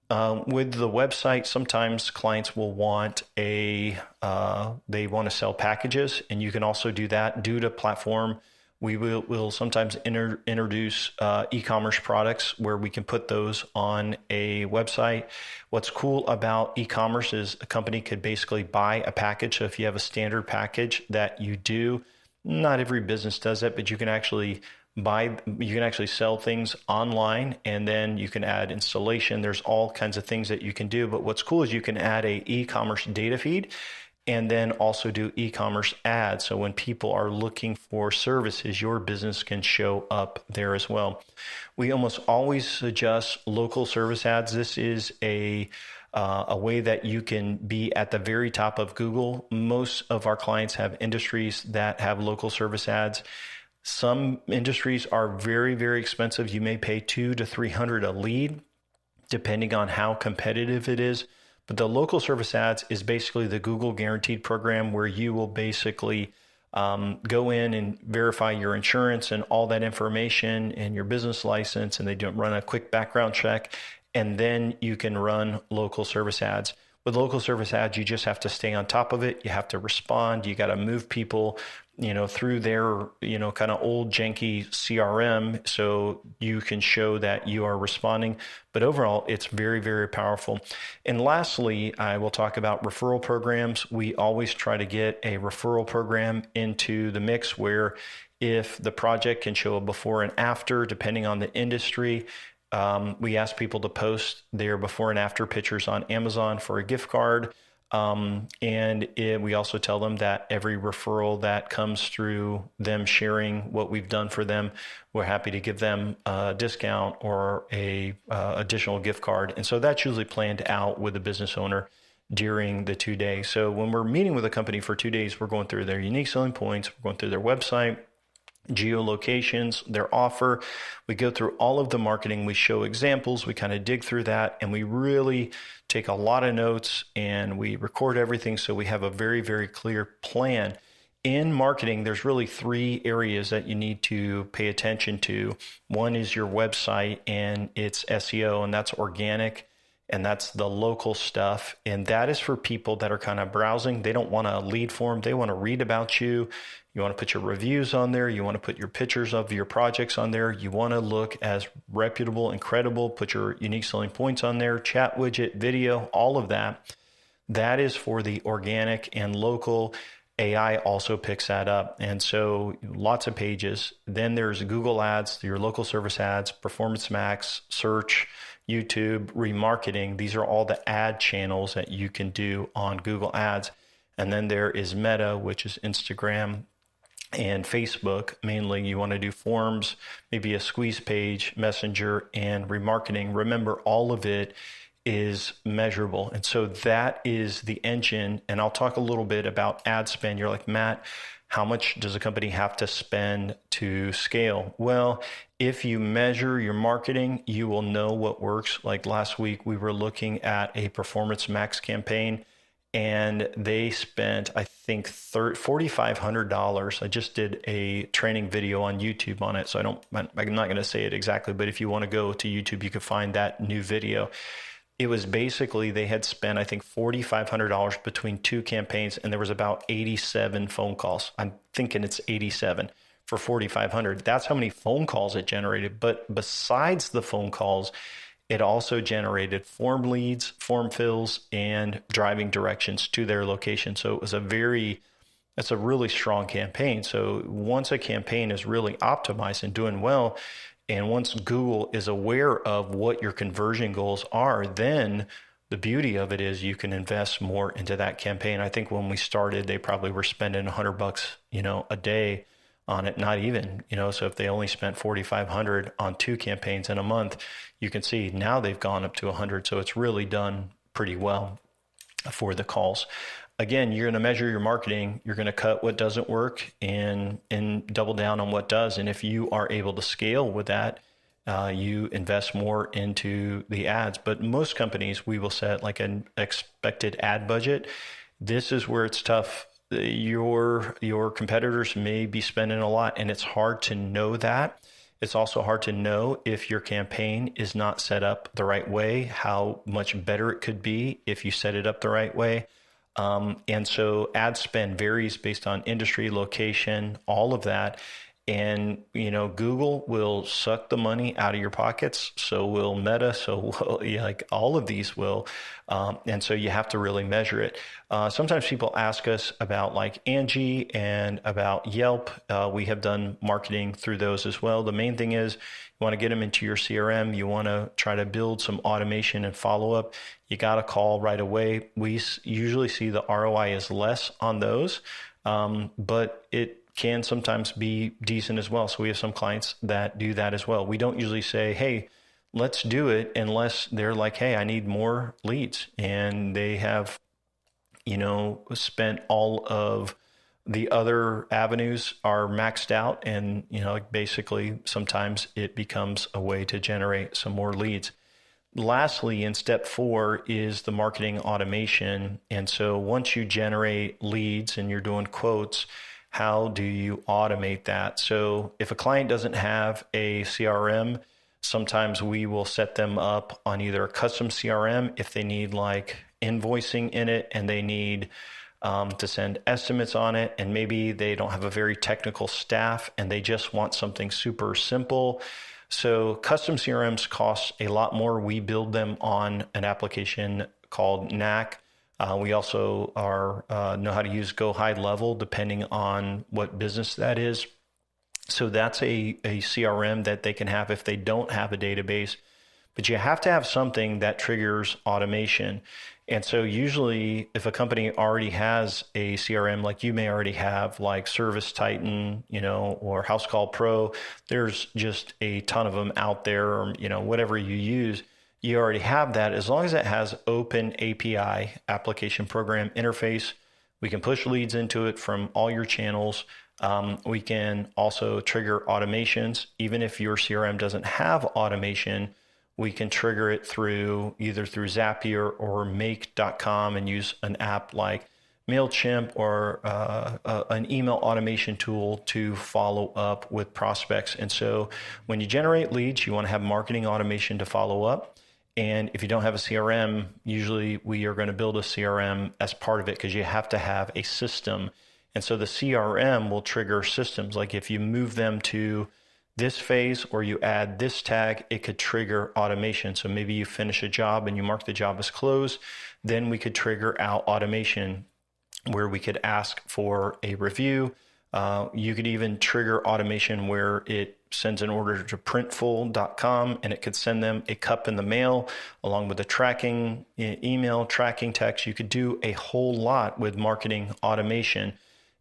With the website, sometimes clients will want they want to sell packages, and you can also do that due to platform. We will sometimes introduce e-commerce products where we can put those on a website. What's cool about e-commerce is a company could basically buy a package. So if you have a standard package that you do, not every business does that, but you can actually sell things online, and then you can add installation. There's all kinds of things that you can do. But what's cool is you can add a e-commerce data feed and then also do e-commerce ads. So when people are looking for services, your business can show up there as well. We almost always suggest local service ads. This is a way that you can be at the very top of Google. Most of our clients have industries that have local service ads. Some industries are very, very expensive. You may pay $200 to $300 a lead, depending on how competitive it is. But the local service ads is basically the Google Guaranteed program where you will basically go in and verify your insurance and all that information and your business license, and they don't run a quick background check, and then you can run local service ads. With local service ads, you just have to stay on top of it. You have to respond. You got to move people, through their, kind of old janky CRM so you can show that you are responding. But overall, it's very, very powerful. And lastly, I will talk about referral programs. We always try to get a referral program into the mix where if the project can show a before and after, depending on the industry, we ask people to post their before and after pictures on Amazon for a gift card. We also tell them that every referral that comes through them sharing what we've done for them, we're happy to give them a discount or a additional gift card. And so that's usually planned out with the business owner during the 2 days. So when we're meeting with a company for 2 days, we're going through their unique selling points, we're going through their website, geolocations, their offer. We go through all of the marketing. We show examples. We kind of dig through that, and we really take a lot of notes and we record everything. So we have a very, very clear plan. In marketing, there's really 3 areas that you need to pay attention to. One is your website and its SEO, and that's organic. And that's the local stuff. And that is for people that are kind of browsing. They don't want a lead form. They want to read about you. You want to put your reviews on there. You want to put your pictures of your projects on there. You want to look as reputable and credible. Put your unique selling points on there, chat widget, video, all of that. That is for the organic and local. AI also picks that up. And so lots of pages. Then there's Google Ads, your local service ads, Performance Max, search, YouTube, remarketing. These are all the ad channels that you can do on Google Ads. And then there is Meta, which is Instagram and Facebook. Mainly you want to do forms, maybe a squeeze page, Messenger, and remarketing. Remember, all of it is measurable. And so that is the engine. And I'll talk a little bit about ad spend. You're like, Matt, how much does a company have to spend to scale? Well, if you measure your marketing, you will know what works. Like last week, we were looking at a Performance Max campaign, and they spent, I think, $4,500. I just did a training video on YouTube on it, so I'm not going to say it exactly, but if you want to go to YouTube, you can find that new video. It was basically, they had spent, I think, $4,500 between 2 campaigns, and there was about 87 phone calls. I'm thinking it's 87 for $4,500. That's how many phone calls it generated. But besides the phone calls, it also generated form leads, form fills, and driving directions to their location. So it was it's a really strong campaign. So once a campaign is really optimized and doing well, and once Google is aware of what your conversion goals are, then the beauty of it is you can invest more into that campaign. I think when we started, they probably were spending $100, a day on it, not even, so if they only spent $4,500 on 2 campaigns in a month, you can see now they've gone up to 100. So it's really done pretty well for the calls. Again, you're going to measure your marketing. You're going to cut what doesn't work and double down on what does. And if you are able to scale with that, you invest more into the ads. But most companies, we will set like an expected ad budget. This is where it's tough. Your competitors may be spending a lot, and it's hard to know that. It's also hard to know if your campaign is not set up the right way, how much better it could be if you set it up the right way. And so ad spend varies based on industry, location, all of that. And, Google will suck the money out of your pockets. So will Meta. So will, like all of these will. And so you have to really measure it. Sometimes people ask us about like Angie and about Yelp. We have done marketing through those as well. The main thing is you want to get them into your CRM. You want to try to build some automation and follow up. You got to call right away. We usually see the ROI is less on those, but it can sometimes be decent as well. So we have some clients that do that as well. We don't usually say, hey, let's do it unless they're like, hey, I need more leads. And they have, spent all of the other avenues are maxed out. And, basically sometimes it becomes a way to generate some more leads. Lastly, in step 4 is the marketing automation. And so once you generate leads and you're doing quotes, how do you automate that? So if a client doesn't have a CRM, sometimes we will set them up on either a custom CRM if they need like invoicing in it and they need to send estimates on it. And maybe they don't have a very technical staff and they just want something super simple. So custom CRMs cost a lot more. We build them on an application called Knack. We also know how to use Go High Level depending on what business that is. So that's a CRM that they can have if they don't have a database. but you have to have something that triggers automation. And so usually if a company already has a CRM, like you may already have, like Service Titan, or House Call Pro, there's just a ton of them out there, or, whatever you use, you already have that. As long as it has open API, application program interface, we can push leads into it from all your channels. We can also trigger automations. Even if your CRM doesn't have automation, we can trigger it either through Zapier or Make.com and use an app like MailChimp or an email automation tool to follow up with prospects. And so when you generate leads, you want to have marketing automation to follow up. And if you don't have a CRM, usually we are going to build a CRM as part of it because you have to have a system. And so the CRM will trigger systems. Like if you move them to this phase or you add this tag, it could trigger automation. So maybe you finish a job and you mark the job as closed, then we could trigger out automation where we could ask for a review. You could even trigger automation where it sends an order to Printful.com and it could send them a cup in the mail along with the tracking email, tracking text. You could do a whole lot with marketing automation.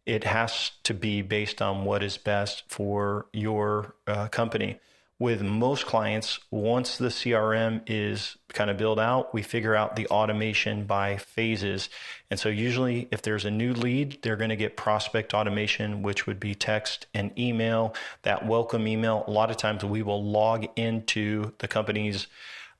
It has to be based on what is best for your company. With most clients, once the CRM is kind of built out, we figure out the automation by phases. And so usually if there's a new lead, they're going to get prospect automation, which would be text and email, that welcome email. A lot of times we will log into the company's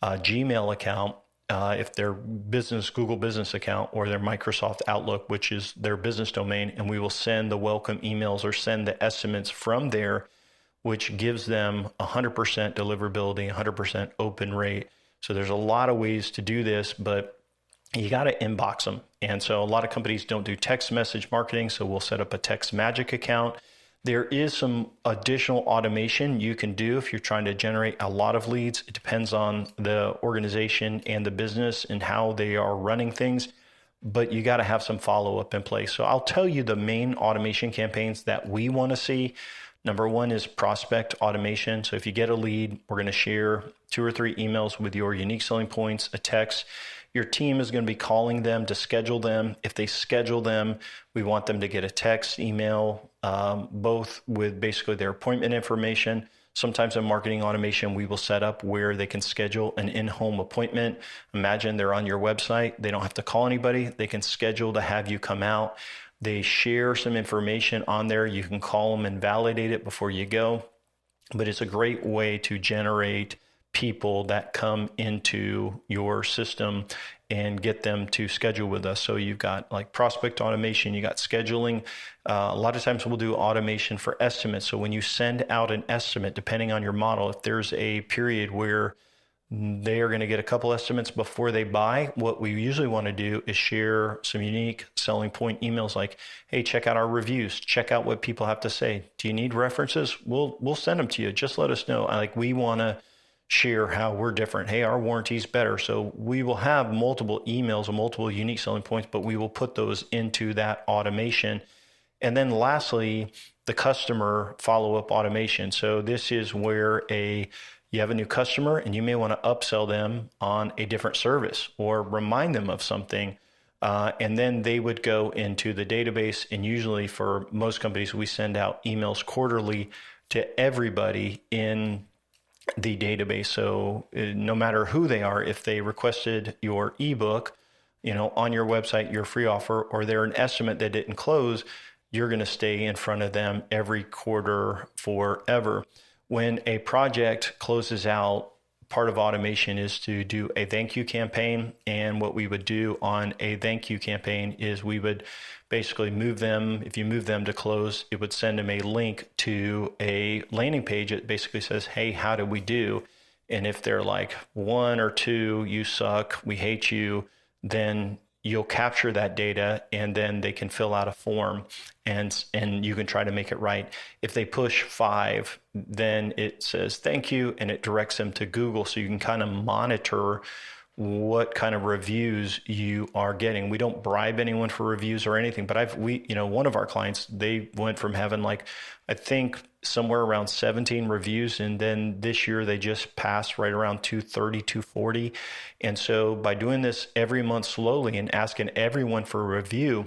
Gmail account, if their Google Business account or their Microsoft Outlook, which is their business domain, and we will send the welcome emails or send the estimates from there, which gives them 100% deliverability, 100% open rate. So there's a lot of ways to do this, but you got to inbox them. And so a lot of companies don't do text message marketing, so we'll set up a Text Magic account. There is some additional automation you can do if you're trying to generate a lot of leads. It depends on the organization and the business and how they are running things, but you got to have some follow-up in place. So I'll tell you the main automation campaigns that we want to see. Number one is prospect automation. So if you get a lead, we're going to share 2 or 3 emails with your unique selling points, a text. Your team is going to be calling them to schedule them. If they schedule them, we want them to get a text, email, both with basically their appointment information. Sometimes in marketing automation, we will set up where they can schedule an in-home appointment. Imagine they're on your website. They don't have to call anybody. They can schedule to have you come out. They share some information on there. You can call them and validate it before you go. But it's a great way to generate people that come into your system and get them to schedule with us. So you've got like prospect automation, you got scheduling. A lot of times we'll do automation for estimates. So when you send out an estimate, depending on your model, if there's a period where they are going to get a couple estimates before they buy, what we usually want to do is share some unique selling point emails like, hey, check out our reviews, check out what people have to say. Do you need references? We'll send them to you. Just let us know. Like, we want to share how we're different. Hey, our warranty's better. So we will have multiple emails and multiple unique selling points, but we will put those into that automation. And then lastly, the customer follow-up automation. So this is where you have a new customer and you may want to upsell them on a different service or remind them of something. And then they would go into the database. And usually for most companies, we send out emails quarterly to everybody in the database. So no matter who they are, if they requested your ebook, on your website, your free offer, or they're an estimate that didn't close, you're going to stay in front of them every quarter forever. When a project closes out, part of automation is to do a thank you campaign. And what we would do on a thank you campaign is we would basically move them. If you move them to close, it would send them a link to a landing page. It basically says, hey, how did we do? And if they're like 1 or 2, you suck, we hate you, then you'll capture that data and then they can fill out a form and you can try to make it right. If they push 5, then it says thank you and it directs them to Google. So you can kind of monitor what kind of reviews you are getting. We don't bribe anyone for reviews or anything, but one of our clients, they went from having I think somewhere around 17 reviews. And then this year they just passed right around 230, 240. And so by doing this every month slowly and asking everyone for a review,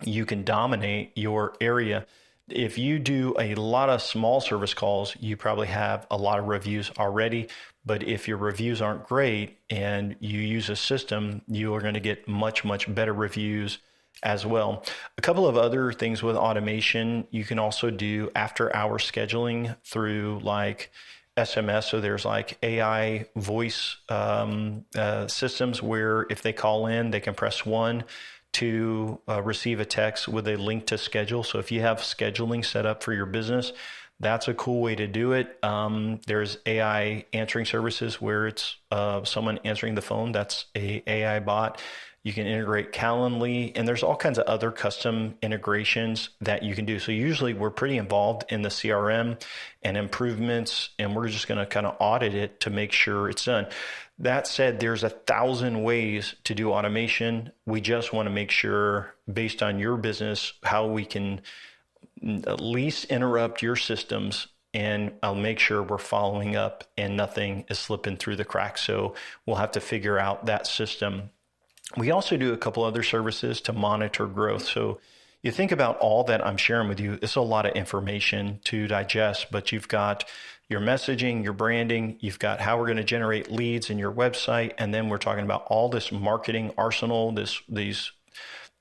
you can dominate your area. If you do a lot of small service calls, you probably have a lot of reviews already. But if your reviews aren't great and you use a system, you are going to get much, much better reviews as well. A couple of other things with automation, you can also do after hour scheduling through SMS. So there's AI voice systems where if they call in, they can press 1 to receive a text with a link to schedule. So if you have scheduling set up for your business, that's a cool way to do it. There's AI answering services where it's someone answering the phone. That's a AI bot. You can integrate Calendly, and there's all kinds of other custom integrations that you can do. So usually we're pretty involved in the CRM and improvements, and we're just going to kind of audit it to make sure it's done. That said, there's 1,000 ways to do automation. We just want to make sure, based on your business, how we can at least interrupt your systems, and I'll make sure we're following up and nothing is slipping through the cracks. So we'll have to figure out that system. We also do a couple other services to monitor growth. So you think about all that I'm sharing with you, it's a lot of information to digest, but you've got your messaging, your branding, you've got how we're going to generate leads in your website, and then we're talking about all this marketing arsenal, these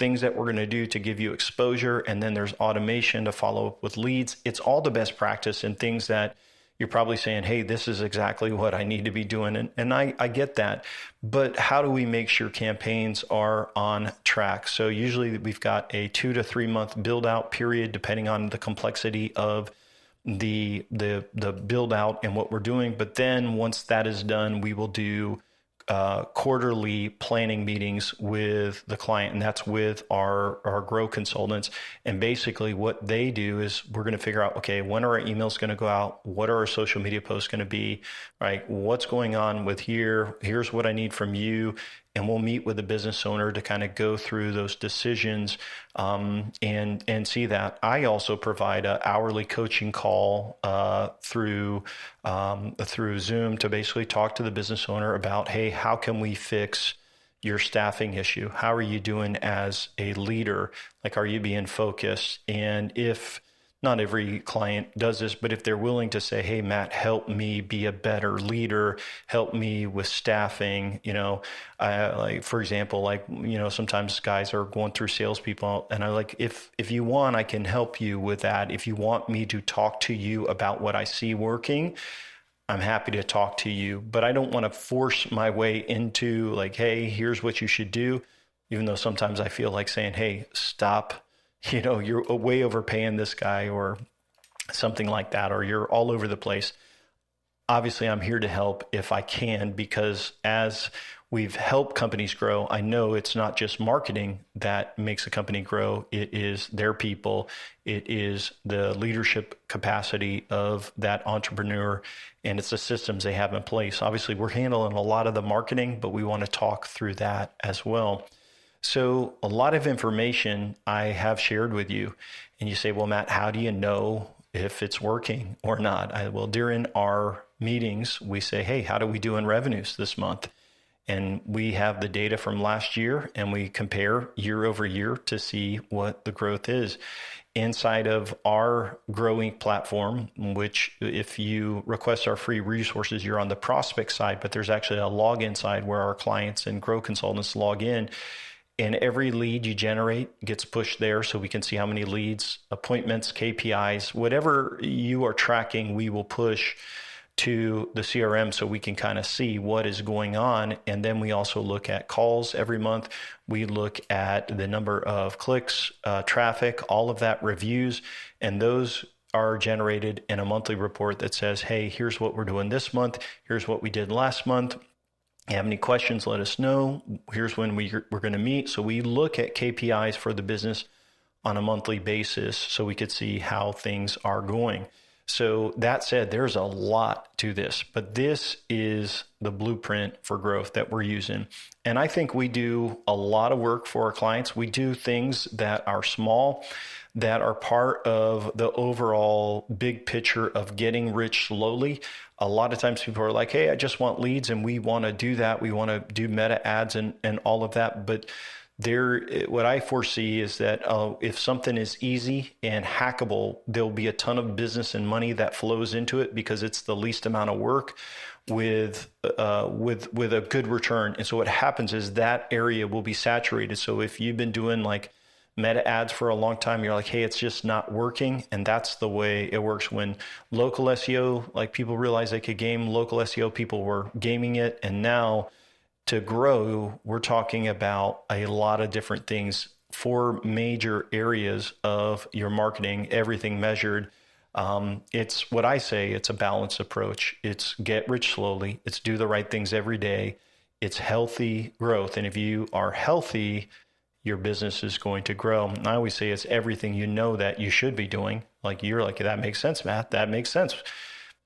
things that we're going to do to give you exposure, and then there's automation to follow up with leads. It's all the best practice and things that you're probably saying, hey, this is exactly what I need to be doing. And I get that. But how do we make sure campaigns are on track? So usually we've got a 2 to 3 month build out period, depending on the complexity of the build out and what we're doing. But then once that is done, we will do quarterly planning meetings with the client, and that's with our grow consultants. And basically what they do is we're going to figure out, okay, when are our emails going to go out? What are our social media posts going to be, right? What's going on with here's what I need from you. And we'll meet with the business owner to kind of go through those decisions and see that. I also provide an hourly coaching call through Zoom to basically talk to the business owner about, hey, how can we fix your staffing issue? How are you doing as a leader? Are you being focused? And if not every client does this, but if they're willing to say, hey, Matt, help me be a better leader, help me with staffing, for example, sometimes guys are going through salespeople, and if you want, I can help you with that. If you want me to talk to you about what I see working, I'm happy to talk to you, but I don't want to force my way into hey, here's what you should do. Even though sometimes I feel like saying, hey, stop. You're way overpaying this guy or something like that, or you're all over the place. Obviously, I'm here to help if I can, because as we've helped companies grow, I know it's not just marketing that makes a company grow. It is their people. It is the leadership capacity of that entrepreneur, and it's the systems they have in place. Obviously, we're handling a lot of the marketing, but we want to talk through that as well. So a lot of information I have shared with you, and you say, well, Matt, how do you know if it's working or not? Well, during our meetings, we say, hey, how do we do in revenues this month? And we have the data from last year, and we compare year over year to see what the growth is. Inside of our growing platform, which if you request our free resources, you're on the prospect side, but there's actually a login side where our clients and grow consultants log in. And every lead you generate gets pushed there, so we can see how many leads, appointments, KPIs, whatever you are tracking, we will push to the CRM so we can kind of see what is going on. And then we also look at calls every month. We look at the number of clicks, traffic, all of that, reviews, and those are generated in a monthly report that says, hey, here's what we're doing this month. Here's what we did last month. You have any questions, let us know. Here's when we're going to meet. So we look at KPIs for the business on a monthly basis so we could see how things are going. So that said, there's a lot to this, but this is the blueprint for growth that we're using. And I think we do a lot of work for our clients. We do things that are small, that are part of the overall big picture of getting rich slowly. A lot of times people are like, hey, I just want leads, and we want to do that. We want to do meta ads and all of that. But what I foresee is that if something is easy and hackable, there'll be a ton of business and money that flows into it because it's the least amount of work with a good return. And so what happens is that area will be saturated. So if you've been doing like meta ads for a long time, you're like, hey, it's just not working. And that's the way it works. When local SEO, like people realized they could game local SEO, people were gaming it. And now to grow, we're talking about a lot of different things, 4 major areas of your marketing, everything measured. It's what I say, it's a balanced approach. It's get rich slowly. It's do the right things every day. It's healthy growth. And if you are healthy, your business is going to grow. And I always say it's everything you know that you should be doing. Like you're like, that makes sense, Matt. That makes sense.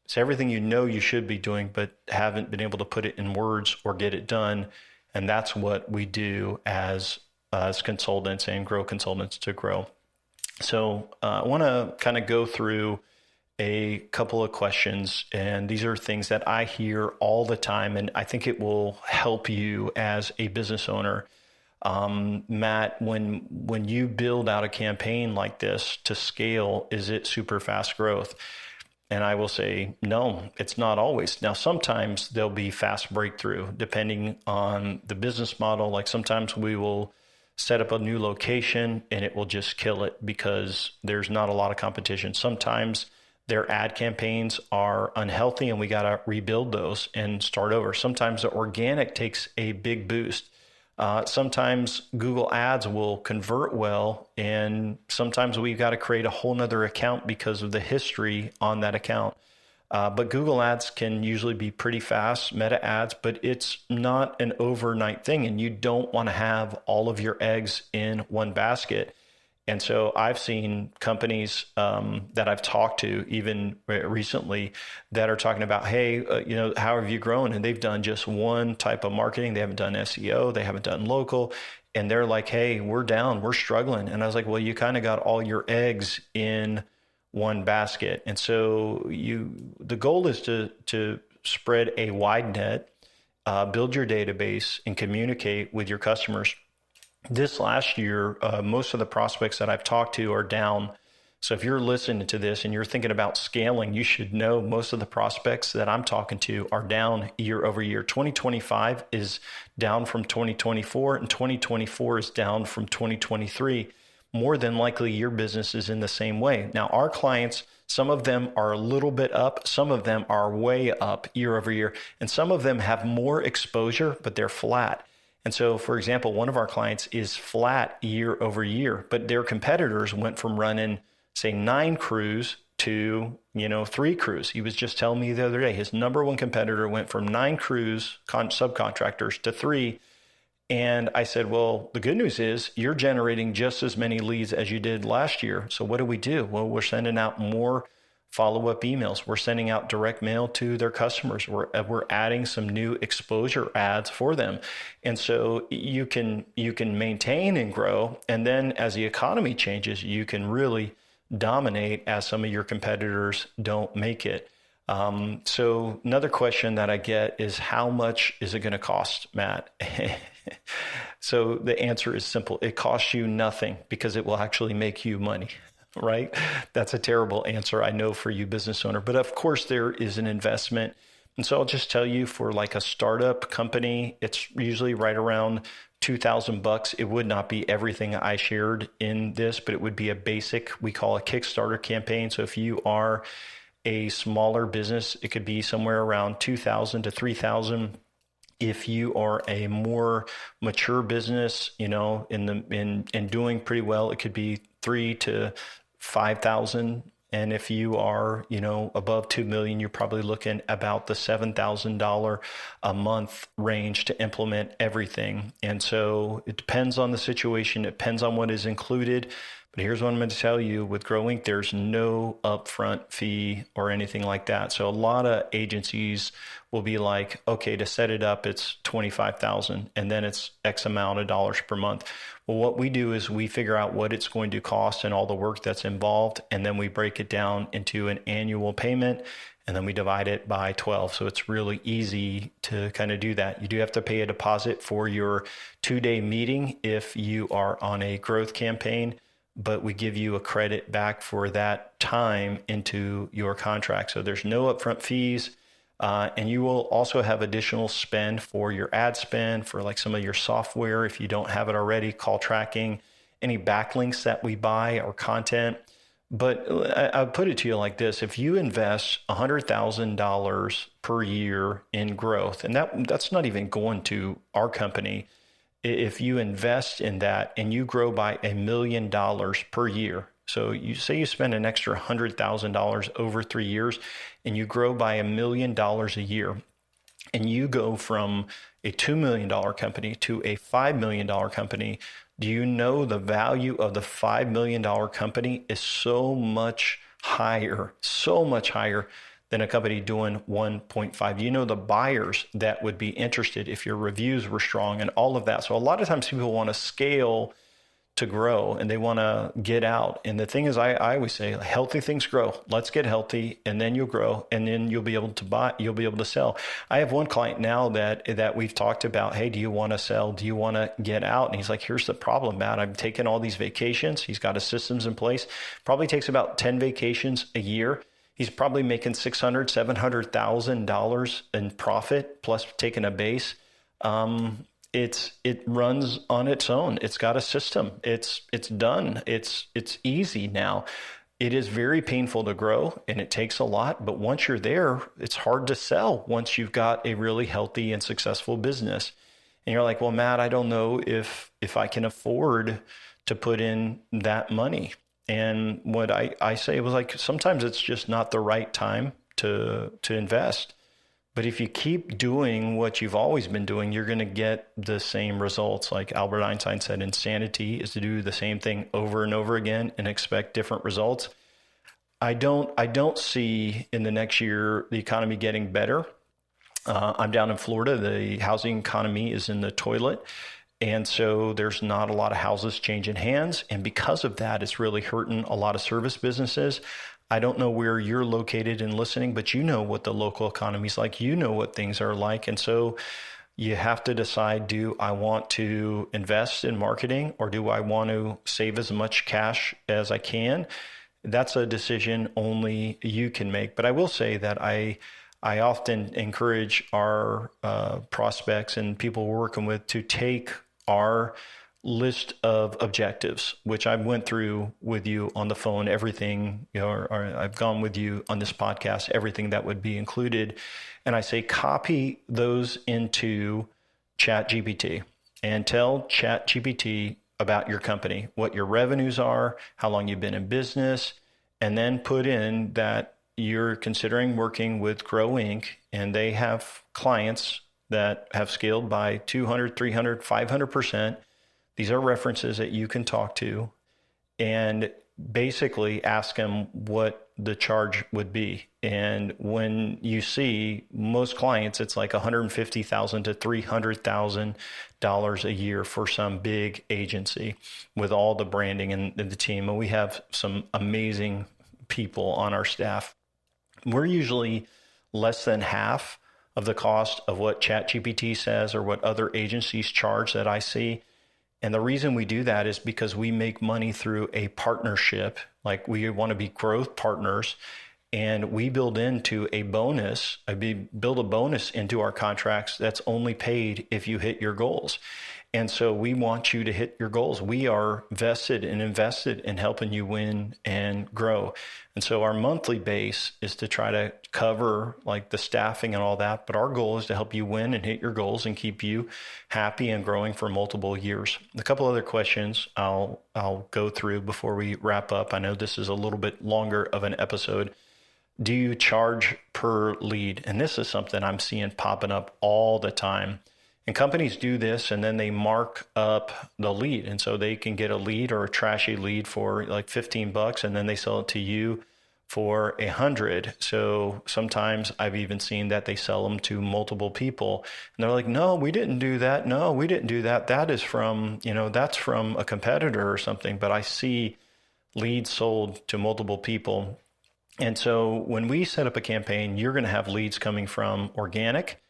It's everything you know you should be doing, but haven't been able to put it in words or get it done. And that's what we do as consultants and grow consultants to grow. So I want to kind of go through a couple of questions. And these are things that I hear all the time. And I think it will help you as a business owner. Matt, when you build out a campaign like this to scale, is it super fast growth? And I will say, no, it's not always. Now, sometimes there'll be fast breakthrough depending on the business model. Like sometimes we will set up a new location and it will just kill it because there's not a lot of competition. Sometimes their ad campaigns are unhealthy and we got to rebuild those and start over. Sometimes the organic takes a big boost. Sometimes Google Ads will convert well, and sometimes we've got to create a whole nother account because of the history on that account. But Google Ads can usually be pretty fast, meta ads, but it's not an overnight thing, and you don't want to have all of your eggs in one basket. And so I've seen companies that I've talked to even recently that are talking about, hey, how have you grown? And they've done just one type of marketing. They haven't done SEO. They haven't done local. And they're like, hey, we're down. We're struggling. And I was like, well, you kind of got all your eggs in one basket. And so the goal is to spread a wide net, build your database, and communicate with your customers. This last year, most of the prospects that I've talked to are down. So if you're listening to this and you're thinking about scaling, you should know most of the prospects that I'm talking to are down year over year. 2025 is down from 2024, and 2024 is down from 2023. More than likely, your business is in the same way. Now, our clients, some of them are a little bit up, some of them are way up year over year, and some of them have more exposure, but they're flat. And so, for example, one of our clients is flat year over year, but their competitors went from running, say, 9 crews to, 3 crews. He was just telling me the other day, his number one competitor went from 9 crews, subcontractors, to 3. And I said, well, the good news is you're generating just as many leads as you did last year. So what do? Well, we're sending out more follow-up emails. We're sending out direct mail to their customers. We're adding some new exposure ads for them. And so you can maintain and grow. And then as the economy changes, you can really dominate as some of your competitors don't make it. So another question that I get is, how much is it going to cost, Matt? So the answer is simple. It costs you nothing because it will actually make you money. Right? That's a terrible answer, I know, for you business owner, but of course there is an investment. And so I'll just tell you, for like a startup company, it's usually right around $2,000. It would not be everything I shared in this, but it would be a basic, we call a Kickstarter campaign. So if you are a smaller business, it could be somewhere around $2,000 to $3,000. If you are a more mature business, in doing pretty well, it could be $3,000 to $5,000. And if you are, above 2 million, you're probably looking about the $7,000 a month range to implement everything. And so it depends on the situation. It depends on what is included. But here's what I'm going to tell you with Grow Inc. There's no upfront fee or anything like that. So a lot of agencies will be like, okay, to set it up, it's $25,000 and then it's X amount of dollars per month. Well, what we do is we figure out what it's going to cost and all the work that's involved. And then we break it down into an annual payment. And then we divide it by 12. So it's really easy to kind of do that. You do have to pay a deposit for your 2-day meeting if you are on a growth campaign, but we give you a credit back for that time into your contract. So there's no upfront fees. And you will also have additional spend for your ad spend, for like some of your software if you don't have it already, call tracking, any backlinks that we buy or content. But I'll put it to you like this. If you invest $100,000 per year in growth, and that's not even going to our company, if you invest in that and you grow by $1 million per year, so you say you spend an extra $100,000 over 3 years and you grow by $1 million a year, and you go from a $2 million company to a $5 million company, do you know the value of the $5 million company is so much higher than a company doing 1.5? You know the buyers that would be interested if your reviews were strong and all of that. So a lot of times people want to scale to grow and they want to get out. And the thing is, I always say healthy things grow. Let's get healthy and then you'll grow and then you'll be able to buy, you'll be able to sell. I have one client now that we've talked about, hey, do you want to sell? Do you want to get out? And he's like, here's the problem, Matt. I'm taking all these vacations. He's got his systems in place. Probably takes about 10 vacations a year. He's probably making $600,000, $700,000 in profit plus taking a base. It runs on its own. It's got a system. It's done. It's easy now. It is very painful to grow and it takes a lot, but once you're there, it's hard to sell once you've got a really healthy and successful business. And you're like, well, Matt, I don't know if I can afford to put in that money. And what I say was like, sometimes it's just not the right time to invest. But if you keep doing what you've always been doing, you're going to get the same results. Like Albert Einstein said, insanity is to do the same thing over and over again and expect different results. I don't see in the next year the economy getting better. I'm down in Florida. The housing economy is in the toilet. And so there's not a lot of houses changing hands. And because of that, it's really hurting a lot of service businesses. I don't know where you're located and listening, but you know what the local economy is like. You know what things are like. And so you have to decide, do I want to invest in marketing or do I want to save as much cash as I can? That's a decision only you can make. But I will say that I often encourage our prospects and people we're working with to take our list of objectives, which I went through with you on the phone, everything, or I've gone with you on this podcast, everything that would be included. And I say, copy those into ChatGPT and tell ChatGPT about your company, what your revenues are, how long you've been in business, and then put in that you're considering working with Grow Inc. and they have clients that have scaled by 200, 300, 500%. These are references that you can talk to and basically ask them what the charge would be. And when you see most clients, it's like $150,000 to $300,000 a year for some big agency with all the branding and the team. And we have some amazing people on our staff. We're usually less than half of the cost of what ChatGPT says or what other agencies charge that I see. And the reason we do that is because we make money through a partnership. Like we want to be growth partners and we build into a bonus. Build a bonus into our contracts that's only paid if you hit your goals. And so we want you to hit your goals. We are vested and invested in helping you win and grow. And so our monthly base is to try to cover like the staffing and all that. But our goal is to help you win and hit your goals and keep you happy and growing for multiple years. A couple other questions I'll go through before we wrap up. I know this is a little bit longer of an episode. Do you charge per lead? And this is something I'm seeing popping up all the time. And companies do this and then they mark up the lead. And so they can get a lead or a trashy lead for like $15 and then they sell it to you for 100. So sometimes I've even seen that they sell them to multiple people and they're like, no, we didn't do that. No, we didn't do that. That is from, that's from a competitor or something. But I see leads sold to multiple people. And so when we set up a campaign, you're going to have leads coming from organic,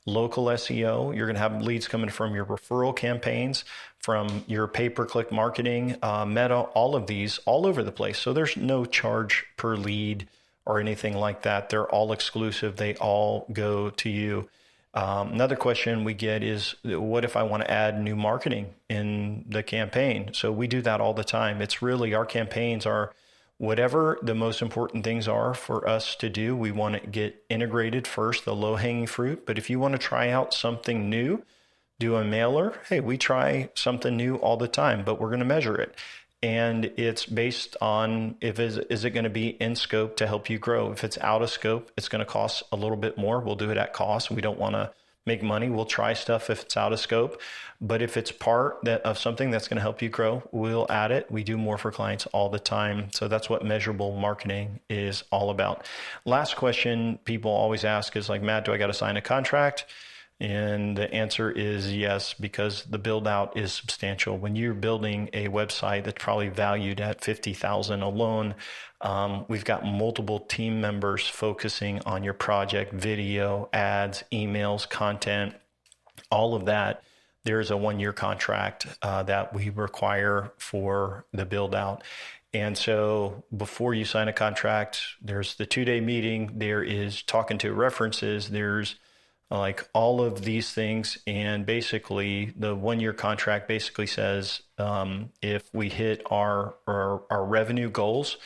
local SEO. You're going to have leads coming from your referral campaigns, from your pay-per-click marketing, Meta, all of these, all over the place. So there's no charge per lead or anything like that. They're all exclusive. They all go to you. Another question we get is, what if I want to add new marketing in the campaign? So we do that all the time. It's really, our campaigns are whatever the most important things are for us to do. We want to get integrated first, the low-hanging fruit. But if you want to try out something new, do a mailer. Hey, we try something new all the time, but we're going to measure it. And it's based on, is it going to be in scope to help you grow? If it's out of scope, it's going to cost a little bit more. We'll do it at cost. We don't want to make money. We'll try stuff if it's out of scope. But if it's part of something that's going to help you grow, we'll add it. We do more for clients all the time. So that's what measurable marketing is all about. Last question people always ask is like, Matt, do I got to sign a contract? And the answer is yes, because the build out is substantial. When you're building a website that's probably valued at $50,000 alone, we've got multiple team members focusing on your project, video, ads, emails, content, all of that. There's a 1-year contract that we require for the build out. And so before you sign a contract, there's the 2-day meeting, there is talking to references, there's like all of these things. And basically the 1-year contract basically says, if we hit our revenue goals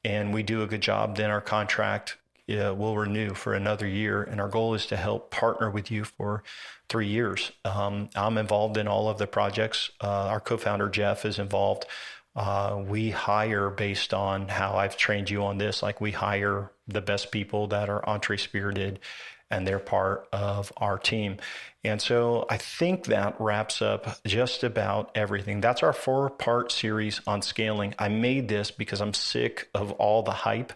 and we do a good job, then our contract will renew for another year. And our goal is to help partner with you for 3 years. I'm involved in all of the projects. Our co-founder, Jeff, is involved. We hire based on how I've trained you on this. Like we hire the best people that are entre-spirited and they're part of our team. And so I think that wraps up just about everything. That's our 4-part series on scaling. I made this because I'm sick of all the hype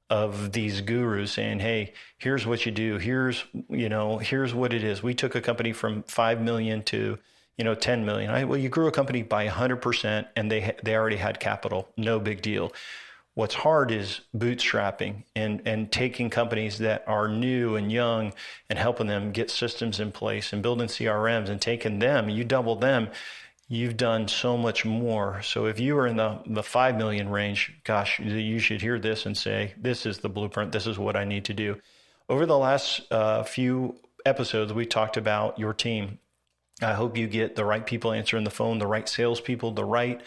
of these gurus saying, hey, here's what you do. Here's what it is. We took a company from 5 million to 10 million. Well, you grew a company by 100% and they already had capital. No big deal. What's hard is bootstrapping and taking companies that are new and young and helping them get systems in place and building CRMs and taking them, you double them, you've done so much more. So if you are in the 5 million range, gosh, you should hear this and say, this is the blueprint. This is what I need to do. Over the last few episodes, we talked about your team. I hope you get the right people answering the phone, the right salespeople, the right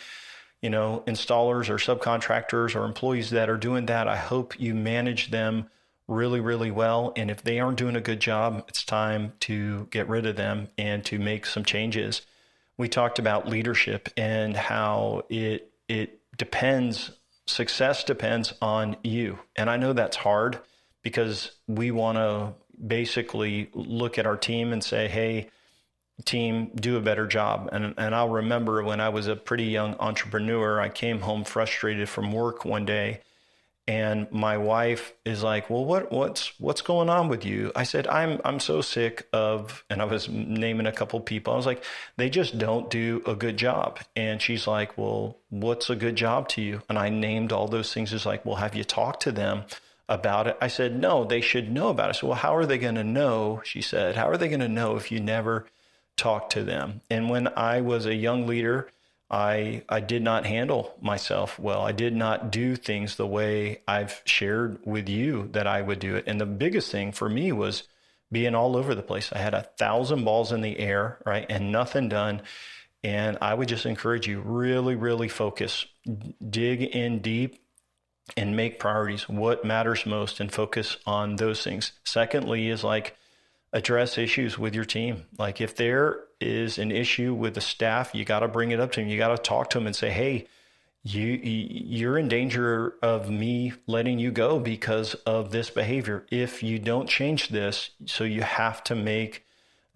installers or subcontractors or employees that are doing that. I hope you manage them really, really well. And if they aren't doing a good job, it's time to get rid of them and to make some changes. We talked about leadership and how it depends, success depends on you. And I know that's hard because we want to basically look at our team and say, hey, team, do a better job. And I'll remember when I was a pretty young entrepreneur, I came home frustrated from work one day and my wife is like, well, what's going on with you? I said, I'm so sick of, and I was naming a couple people. I was like, they just don't do a good job. And she's like, well, what's a good job to you? And I named all those things. It's like, well, have you talked to them about it? I said, no, they should know about it. So, well, how are they going to know? She said, how are they going to know if you never talk to them? And when I was a young leader, I did not handle myself well. I did not do things the way I've shared with you that I would do it. And the biggest thing for me was being all over the place. I had 1,000 balls in the air, right? And nothing done. And I would just encourage you, really, really focus, dig in deep and make priorities, what matters most, and focus on those things. Secondly is like, address issues with your team. Like if there is an issue with the staff, you got to bring it up to them. You got to talk to them and say, hey, you're in danger of me letting you go because of this behavior. If you don't change this, so you have to make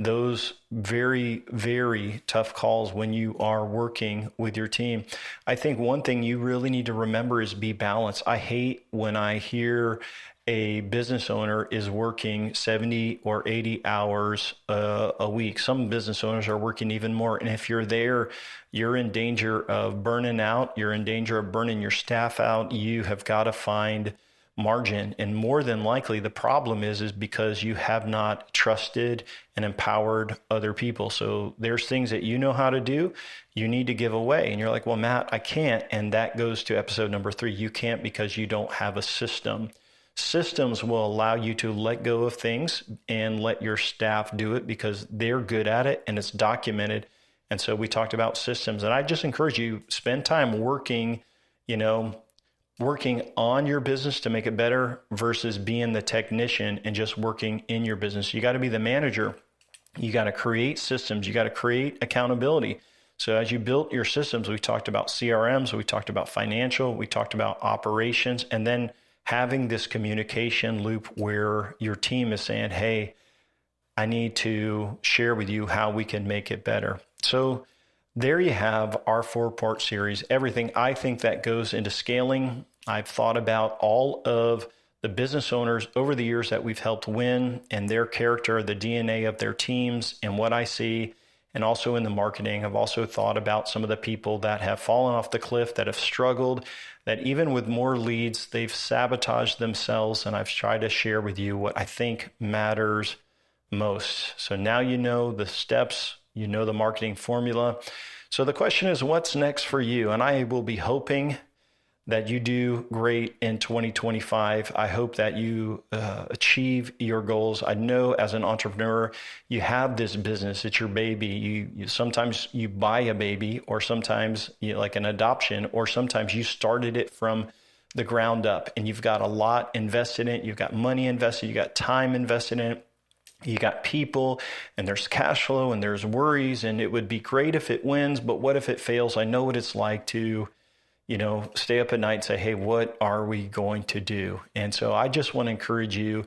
those very, very tough calls when you are working with your team. I think one thing you really need to remember is be balanced. I hate when I hear a business owner is working 70 or 80 hours a week. Some business owners are working even more. And if you're there, you're in danger of burning out. You're in danger of burning your staff out. You have got to find margin. And more than likely, the problem is because you have not trusted and empowered other people. So there's things that you know how to do, you need to give away. And you're like, well, Matt, I can't. And that goes to episode number 3. You can't because you don't have a system. Systems will allow you to let go of things and let your staff do it because they're good at it and it's documented. And so we talked about systems. And I just encourage you, spend time working on your business to make it better versus being the technician and just working in your business. You got to be the manager. You got to create systems. You got to create accountability. So as you built your systems, we talked about CRMs, we talked about financial, we talked about operations, and then having this communication loop where your team is saying, hey, I need to share with you how we can make it better. So there you have our 4-part series, everything I think that goes into scaling. I've thought about all of the business owners over the years that we've helped win and their character, the DNA of their teams and what I see. And also in the marketing, I've also thought about some of the people that have fallen off the cliff, that have struggled, that even with more leads, they've sabotaged themselves. And I've tried to share with you what I think matters most. So now you know the steps, you know the marketing formula. So the question is, what's next for you? And I will be hoping that you do great in 2025. I hope that you achieve your goals. I know as an entrepreneur, you have this business, it's your baby. You sometimes you buy a baby, or sometimes like an adoption, or sometimes you started it from the ground up and you've got a lot invested in it. You've got money invested, you got time invested in it. You got people and there's cash flow and there's worries, and it would be great if it wins, but what if it fails? I know what it's like to stay up at night and say, hey, what are we going to do? And so I just want to encourage you,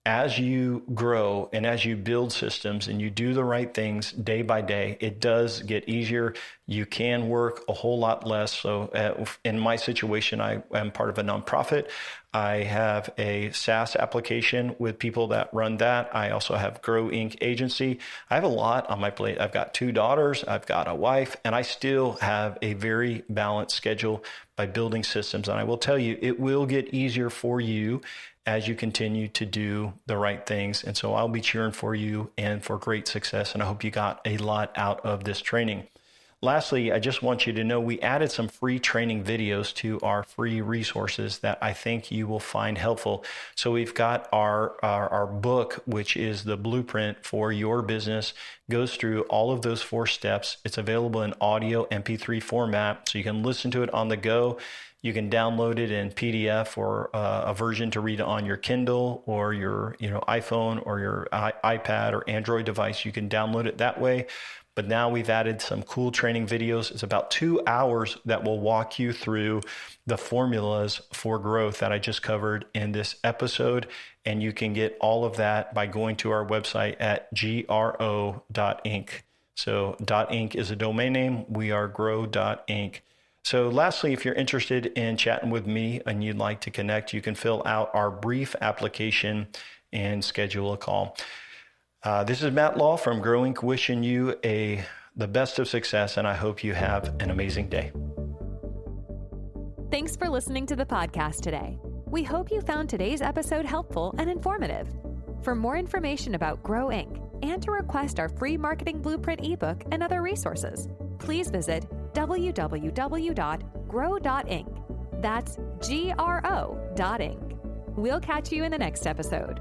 as you grow and as you build systems and you do the right things day by day, it does get easier. You can work a whole lot less. So in my situation, I am part of a nonprofit. I have a SaaS application with people that run that. I also have Grow Inc. agency. I have a lot on my plate. I've got 2 daughters, I've got a wife, and I still have a very balanced schedule by building systems. And I will tell you, it will get easier for you as you continue to do the right things. And so I'll be cheering for you and for great success. And I hope you got a lot out of this training. Lastly, I just want you to know we added some free training videos to our free resources that I think you will find helpful. So we've got our book, which is the blueprint for your business, goes through all of those 4 steps. It's available in audio MP3 format, so you can listen to it on the go. You can download it in PDF or a version to read on your Kindle or your iPhone or your iPad or Android device. You can download it that way. But now we've added some cool training videos. It's about 2 hours that will walk you through the formulas for growth that I just covered in this episode. And you can get all of that by going to our website at gro.inc. So .inc is a domain name. We are grow.inc. So lastly, if you're interested in chatting with me and you'd like to connect, you can fill out our brief application and schedule a call. This is Matt Law from Grow Inc. wishing you the best of success, and I hope you have an amazing day. Thanks for listening to the podcast today. We hope you found today's episode helpful and informative. For more information about Grow Inc. and to request our free marketing blueprint ebook and other resources, please visit www.grow.inc. That's GRO.inc. We'll catch you in the next episode.